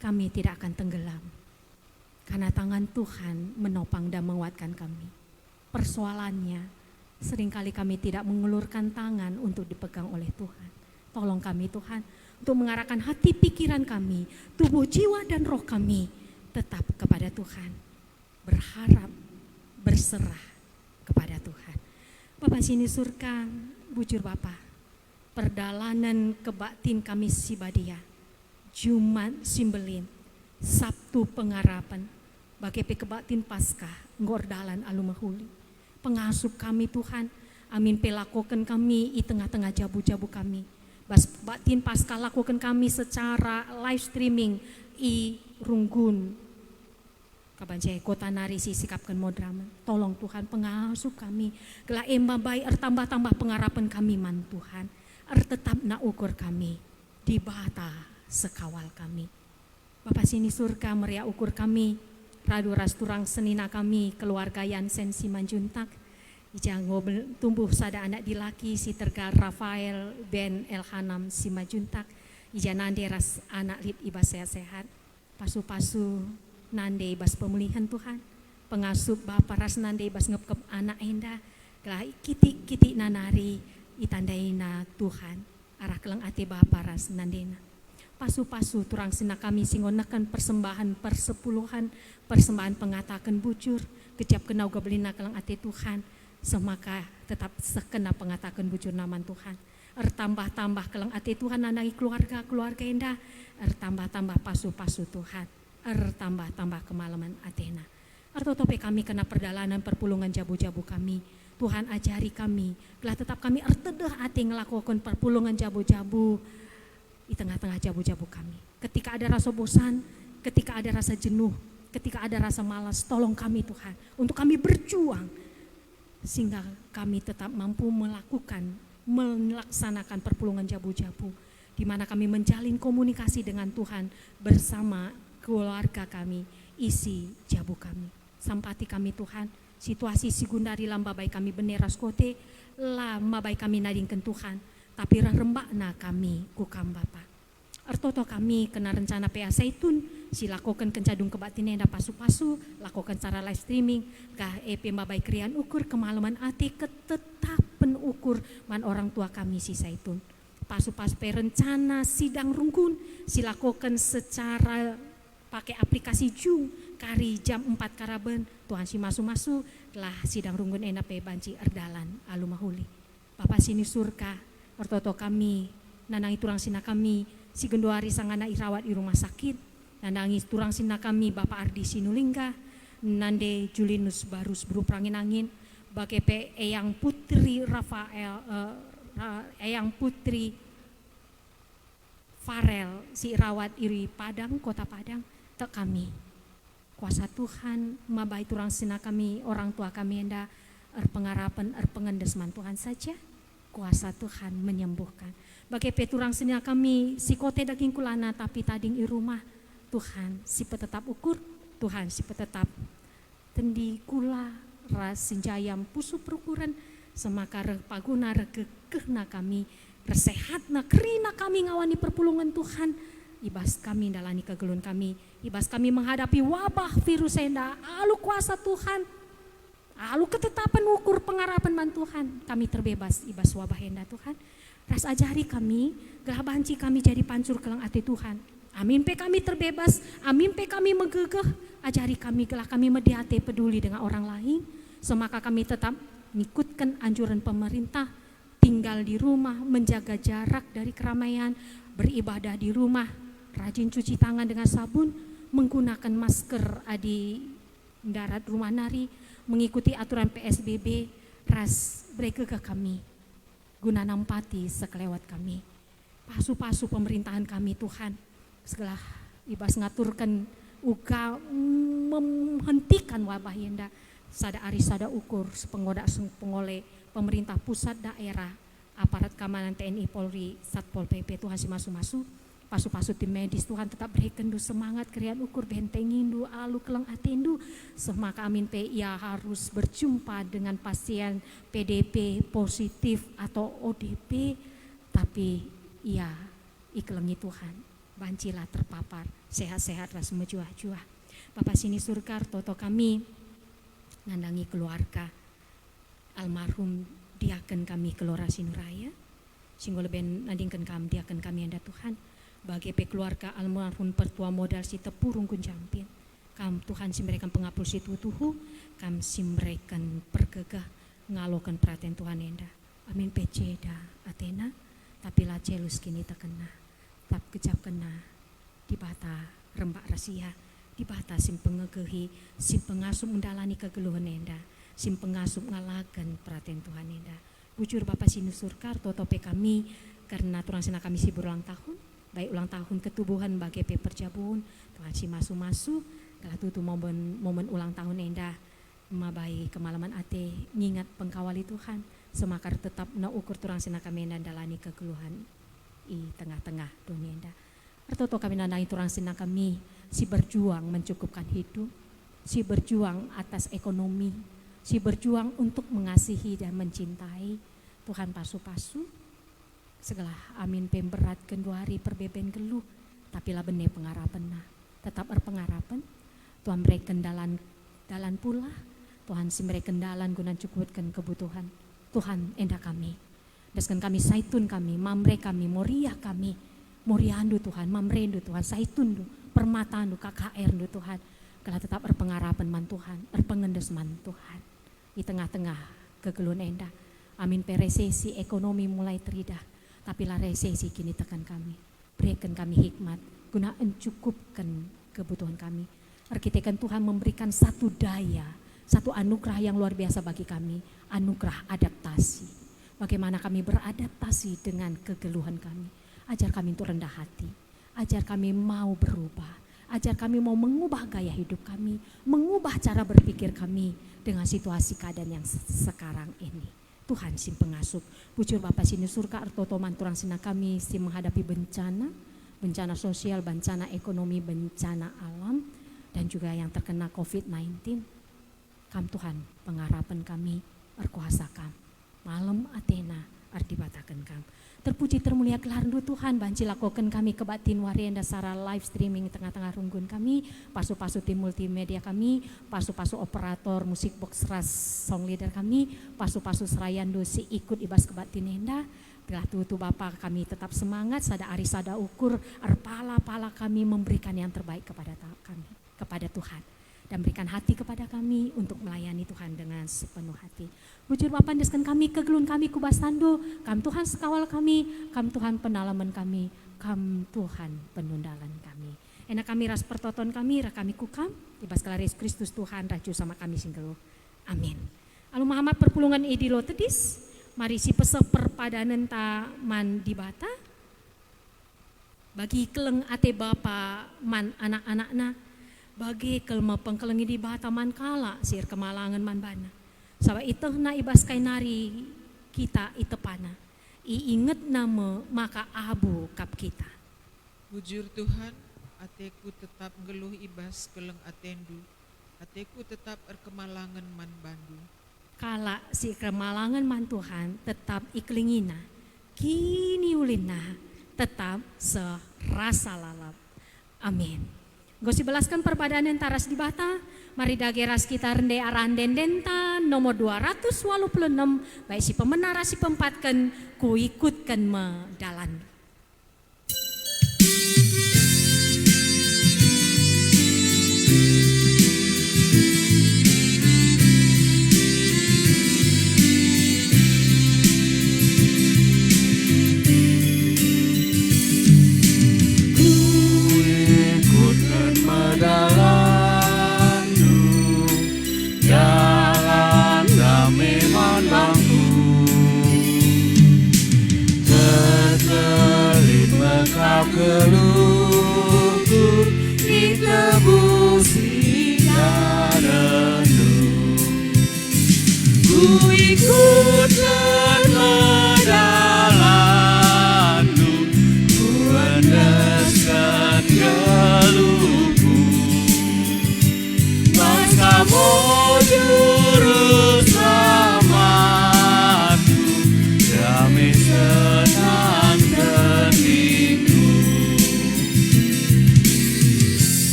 kami tidak akan tenggelam. Karena tangan Tuhan menopang dan menguatkan kami. Persoalannya seringkali kami tidak mengulurkan tangan untuk dipegang oleh Tuhan. Tolong kami Tuhan untuk mengarahkan hati pikiran kami, tubuh jiwa dan roh kami tetap kepada Tuhan. Berharap, berserah kepada Tuhan. Bapak sini surga, bujur Bapak, perdalanan kebaktin kami Sibadia, Jumat Simbelin, Sabtu Pengharapan, bagi kebaktin Paskah, ngordalan alumahuli. Pengasup kami Tuhan, amin pelakukan kami di tengah-tengah jabu-jabu kami. Bas baktin Paskah lakukan kami secara live streaming i Runggun. Kabanjai kota nari sikapkan modraman. Tolong Tuhan pengasup kami. Gelah emba baik tambah-tambah pengharapan kami man Tuhan. Tetap na ukur kami. Di bata sekawal kami. Bapak sini surga meriak ukur kami. Radu ras turang senina kami keluarga Yansen Simanjuntak. Jango tumbuh sada anak dilaki si tergal Rafael Ben Elhanam Simanjuntak. Ija nande ras anak lid ibas sehat-sehat. Pasu-pasu nande ibas pemulihan Tuhan. Pengasup Bapak ras nande ibas ngep anak enda. Gelah kiti-kiti nanari itandaina Tuhan. Arah kelang ati Bapak ras nandena. Pasu-pasu turang sina kami singonakan persembahan persepuluhan, persembahan pengatakan bujur, kejap kenau gabelina kelang ati Tuhan, semaka tetap sekena pengatakan bujur naman Tuhan. Tambah-tambah kelang ati Tuhan nanai keluarga indah, tambah-tambah pasu-pasu Tuhan, tambah-tambah kemalaman Athena. Tope kami kena perjalanan perpulungan jabu-jabu kami. Tuhan ajari kami, gelah tetap kami ertedah ati ngelakukan perpulungan jabu-jabu di tengah-tengah jabu-jabu kami. Ketika ada rasa bosan, ketika ada rasa jenuh, ketika ada rasa malas, tolong kami Tuhan untuk kami berjuang sehingga kami tetap mampu melaksanakan perpulungan jabu-jabu di mana kami menjalin komunikasi dengan Tuhan bersama keluarga kami, isi jabu kami. Sampati kami Tuhan, situasi sigundari lamba baik kami beneras kote, lama baik kami nadingkan Tuhan. Tapi rembakna kami kukam Bapa. Artoto kami kena rencana PA Zaitun, si lakukan kencadung kebatin enda pasu-pasu, lakukan cara live streaming, kah EP mabai krian ukur kemalaman ati ketetapan ukur man orang tua kami si Zaitun. Pasu-pasu perencana sidang rungkun, si lakukan secara pakai aplikasi Zoom, kari jam 4 karaben, Tuhan si masu-masu, lah sidang rungkun enda pe banci erdalan alumahuli. Bapak sini surga, ortoto kami, nanangi turang sina kami, si gendoari sangana irawat di rumah sakit, nanangi turang sina kami Bapak Ardi Sinulingga, nande Julinus Barus berupangin angin, bagepe Eyang Putri Rafael, Eyang Putri Farel, si irawat iri Padang, kota Padang, tek kami. Kuasa Tuhan, mabai turang sina kami, orang tua kami enda, pengarapan, pengendesman Tuhan saja. Kuasa Tuhan menyembuhkan. Bagi peturang senia kami si kote daging kulana tapi tading i rumah Tuhan si petetap ukur, Tuhan si petetap tendi kula ras sinjayam pusu perukuran semaka paguna rekekehna kami resehatna kerina kami ngawani perpulungan Tuhan. Ibas kami dalani kegelun kami, ibas kami menghadapi wabah virus enda, alu kuasa Tuhan. Lalu ketetapan ukur pengarapan man Tuhan, kami terbebas ibas wabah enda Tuhan. Ras ajari kami, gelah banci kami jadi pancur kelang ati Tuhan. Amin pe kami terbebas, amin pe kami megegeh, ajari kami gelah kami mediate peduli dengan orang lain. Semaka kami tetap ngikutkan anjuran pemerintah, tinggal di rumah, menjaga jarak dari keramaian, beribadah di rumah, rajin cuci tangan dengan sabun, menggunakan masker di darat rumah nari, mengikuti aturan PSBB, ras mereka ke kami, guna nampati sekelewat kami. Pasu-pasu pemerintahan kami Tuhan, segala ibas ngaturkan uga menghentikan wabah yenda, sada ari sada ukur pengoda pengole pemerintah pusat daerah, aparat keamanan TNI Polri, Satpol PP Tuhan si masu-masu, pasu-pasu tim medis Tuhan tetap berikan du semangat krian ukur bentengin du alu keleng atindu, semaka amin pe ia harus berjumpa dengan pasien PDP positif atau ODP, tapi ia ikelengi Tuhan, bancilah terpapar, sehat-sehat ras mejuah-juah. Bapak sini surga toto kami ngandangi keluarga almarhum diaken kami Kelora Sinuraya, singgo leben nadingken kami diaken kami anda Tuhan, bagi keluarga almarhum pertua modal si tepurung kunjampin, kam Tuhan simberikan pengapul si tutuhu, kam simberikan pergegah ngalokan perhatian Tuhan enda, amin peceda Athena, tapi lah celus kini terkena, tap kejap kena, di bata rembak rahasia, di bata sim pengegehi, sim pengasuh mendalani kegeluhan enda, sim pengasuh ngalakan perhatian Tuhan enda. Bujur Bapak Sinusurkar totope kami karena turang sina kami si berulang tahun, baik ulang tahun ketubuhan bagi perjabun, Tuhan si masu-masu, kalau tutu momen ulang tahun enda, mabai kemalaman ate ngingat pengkawali Tuhan, semakar tetap na ukur turang sina kami enda dalani kegeluhan i tengah-tengah dunia enda. Artoto kami nandai turang sina kami si berjuang mencukupkan hidup, si berjuang atas ekonomi, si berjuang untuk mengasihi dan mencintai Tuhan pasu-pasu segala amin pemberat kedua hari perbeben geluh tapi lah benih pengarapan nah tetap berpengarapan Tuhan beri kendalan pula Tuhan si beri kendalan guna cukupkan kebutuhan Tuhan enda kami daskan kami saitun kami mamre kami moriah kami moriandu Tuhan mamrendu Tuhan saitun du permataan du KKR du Tuhan kalau tetap berpengarapan man Tuhan berpengendes man Tuhan di tengah-tengah kegeluhan enda. Amin pe resesi ekonomi mulai teridah. Tapi lah resesi kini tekan kami. Berikan kami hikmat. Guna mencukupkan kebutuhan kami. Arkitekan Tuhan memberikan satu daya. Satu anugerah yang luar biasa bagi kami. Anugerah adaptasi. Bagaimana kami beradaptasi dengan kegeluhan kami. Ajar kami untuk rendah hati. Ajar kami mau berubah. Ajar kami mau mengubah gaya hidup kami. Mengubah cara berpikir kami. Dengan situasi keadaan yang sekarang ini. Tuhan sim pengasuh. Bujur Bapak sini surga artoto manturang sina kami sim menghadapi bencana sosial, bencana ekonomi, bencana alam dan juga yang terkena COVID-19. Kam Tuhan pengharapan kami berkuasa kam. Malam Athena ardibatakan kam. Terpuji termulia kelardu Tuhan banci lakokan kami kebatin warian dasara live streaming tengah-tengah runggun kami, pasu-pasu tim multimedia kami, pasu-pasu operator musik box ras song leader kami, pasu-pasu serayandu si ikut ibas kebatin enda. Bila tutu Bapak kami tetap semangat, sada ari sada ukur, arpala-pala kami memberikan yang terbaik kepada kami, kepada Tuhan. Dan berikan hati kepada kami untuk melayani Tuhan dengan sepenuh hati. Bujur Bapak deskan kami, kegelun kami kubasando, kam Tuhan sekawal kami, kam Tuhan penalaman kami, kam Tuhan penundalan kami. Enak kami ras pertoton kami, kami kukam, ibas kalaris Kristus Tuhan, raju sama kami singgelu. Amin. Alu Muhammad perpulungan idilo tedis, mari si pese perpadanan taman di bata, bagi keleng ate Bapa man anak-anakna, bagi kelma pengkelengi di bataman kala sir kemalangan man bana. Sabab itu na ibas kay nari kita itepana. Iinget nama maka abu kap kita. Bujur Tuhan, ateku tetap geluh ibas keleng atendu. Ateku tetap erkemalangan man bandu. Kala si kemalangan man Tuhan tetap iklingina. Kini ulina tetap serasa lalap. Amin. Gosi belaskan perbadanan taras di bata, mari dageras kita rende aranden denta nomor 286, baik si pemenara si pempatkan ku ikutkan medalan.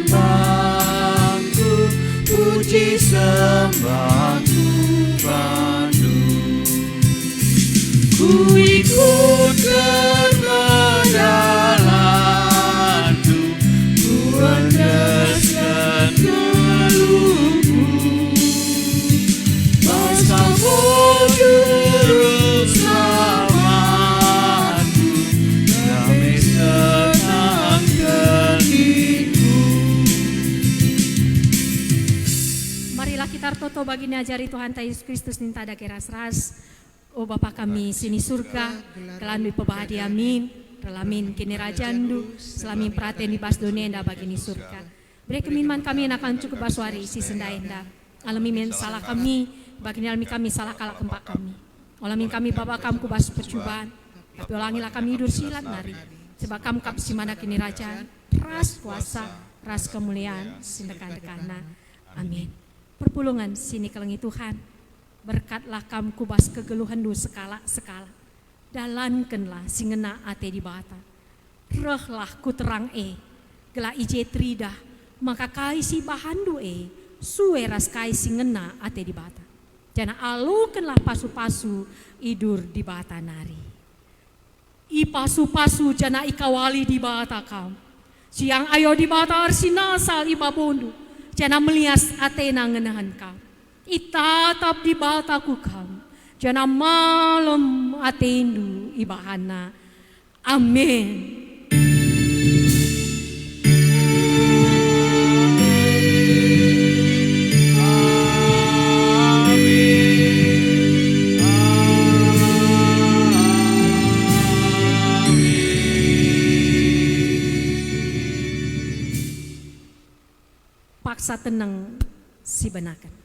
lambangku, puji sembahku padu. Ku ikut perjalananku, ku endeskan geluhku. Bersama juru selamatku, damai senang hatiku. Marilah kita toto bagi ajari Tuhan Yesus Kristus ninta ada keras-ras. O Bapa kami sini surga, kelan pebahadi amin, relamin kini rajandu, selamin praten di bas dunia enda bagi ni surga. Beri keminman kami yang akan cukup baswari isi senda enda. Alamin salah kami, bagi alami kami salah kalak kempak kami. Alamin kami Bapa kamu kubas percubaan, tapi ulangilah kami hidup silat nari. Sebab kamu kap simana kini raja, ras kuasa, ras kemuliaan, sindekan-dekana. Amin. Perpulungan sini kelengi Tuhan. Berkatlah kamu kubas kegeluhan du sekala-sekala. Dalankanlah singena ate di bata. Rehlah ku terang gela ije tridah, maka kai si bahandu sueras kai singena ate di bata. Jana alukanlah pasu-pasu idur di bata nari. I pasu-pasu jana ikawali di bata kam. Siang ayo di bata arsinasal ibabundu. Jana melias atena ngenahan kam. Itatap di bataku kam, jana malam atendu ibahana. Amin. Paksa tenang si benakan.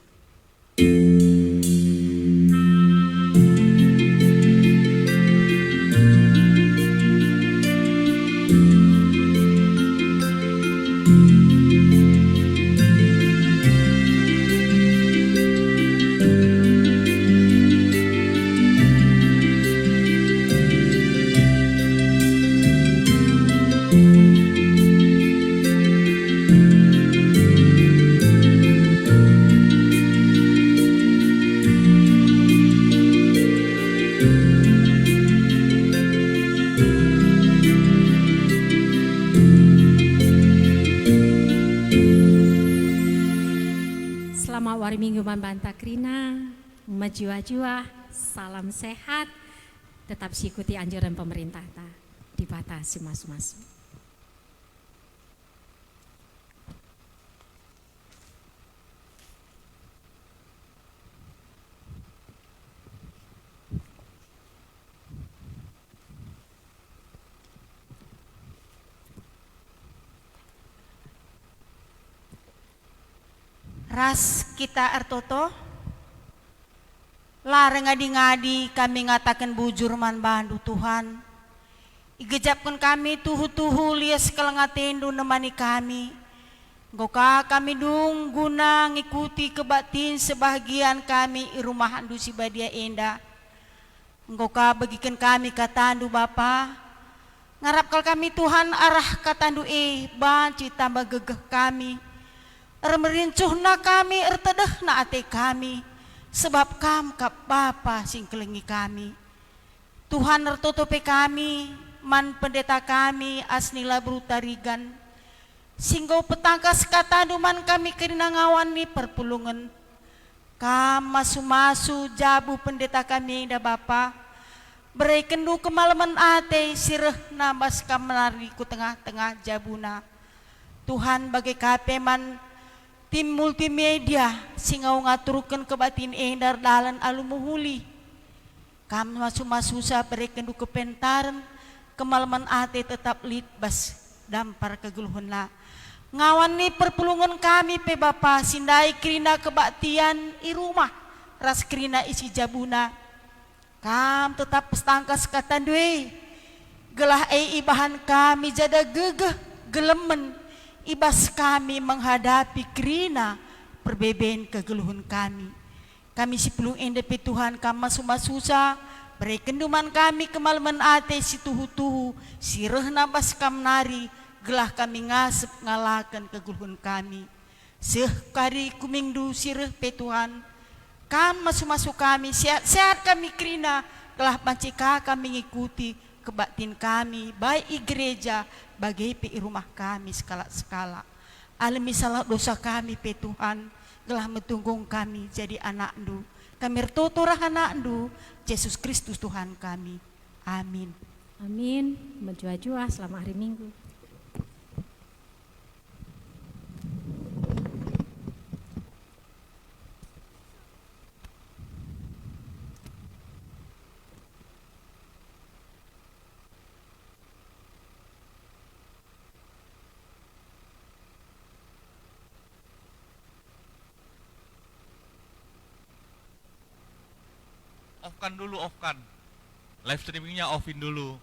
Hari Minggu membantah Krina, majua-jua, salam sehat, tetap ikuti anjuran pemerintah di batasi mas-mas. Ras kita artoto, larang ngadi-ngadi kami ngatakan bujur man bandu Tuhan. Igejapkan kami tuhu-tuhu lias kelengatendu nemani kami. Goka kami dung guna ngikuti kebatin sebagian kami i rumah andu si badia enda. Goka bagikan kami katandu Bapa. Ngarapkal kami Tuhan arah katandu banci tambah gegeh kami. Merincuhna kami ertedehna ate kami sebab kam kap Bapa sing kelengi kami. Tuhan ertutupi kami man pendeta kami asnila brutarigan singgo petangkas kata duman kami kerina ngawani perpulungan kam masu-masu jabu pendeta kami da Bapa berai kendu kemalaman ate sireh nambas kamari ku tengah-tengah jabuna. Tuhan bagai kapeman tim multimedia singau ngaturkan kebatin endar dalan alumuhuli. Kam masu-masusa berekendu kepentaran kemalaman ate tetap litbas dampar kegeluhunna. Ngawan ni perpulungan kami pe Bapa sindai krina kebaktian i rumah ras krina isi jabuna. Kam tetap pestangkas katandue gelah ibahan kami jada gegeh gelemen ibas kami menghadapi krina perbeben kegeluhan kami. Kami si pelung endepi Tuhan kama suma-susa beri kenduman kami kemalaman ate si tuhu-tuhu si reh nabas kam nari gelah kami ngasep ngalakan keguluhan kami. Sekari kumingdu sireh pe Tuhan, kam masuk-masuk kami, sehat-sehat kami kerina, telah pancika kami mengikuti kebaktin kami, baik i gereja, bagai pe i rumah kami skala-skala. Alami salah dosa kami pe Tuhan, telah metunggung kami jadi anak Ndu. Kami rtotorah anak Ndu, Yesus Kristus Tuhan kami. Amin. Amin. Menjua-jua selama hari Minggu. Offkan dulu, offkan. Live streamingnya offin dulu.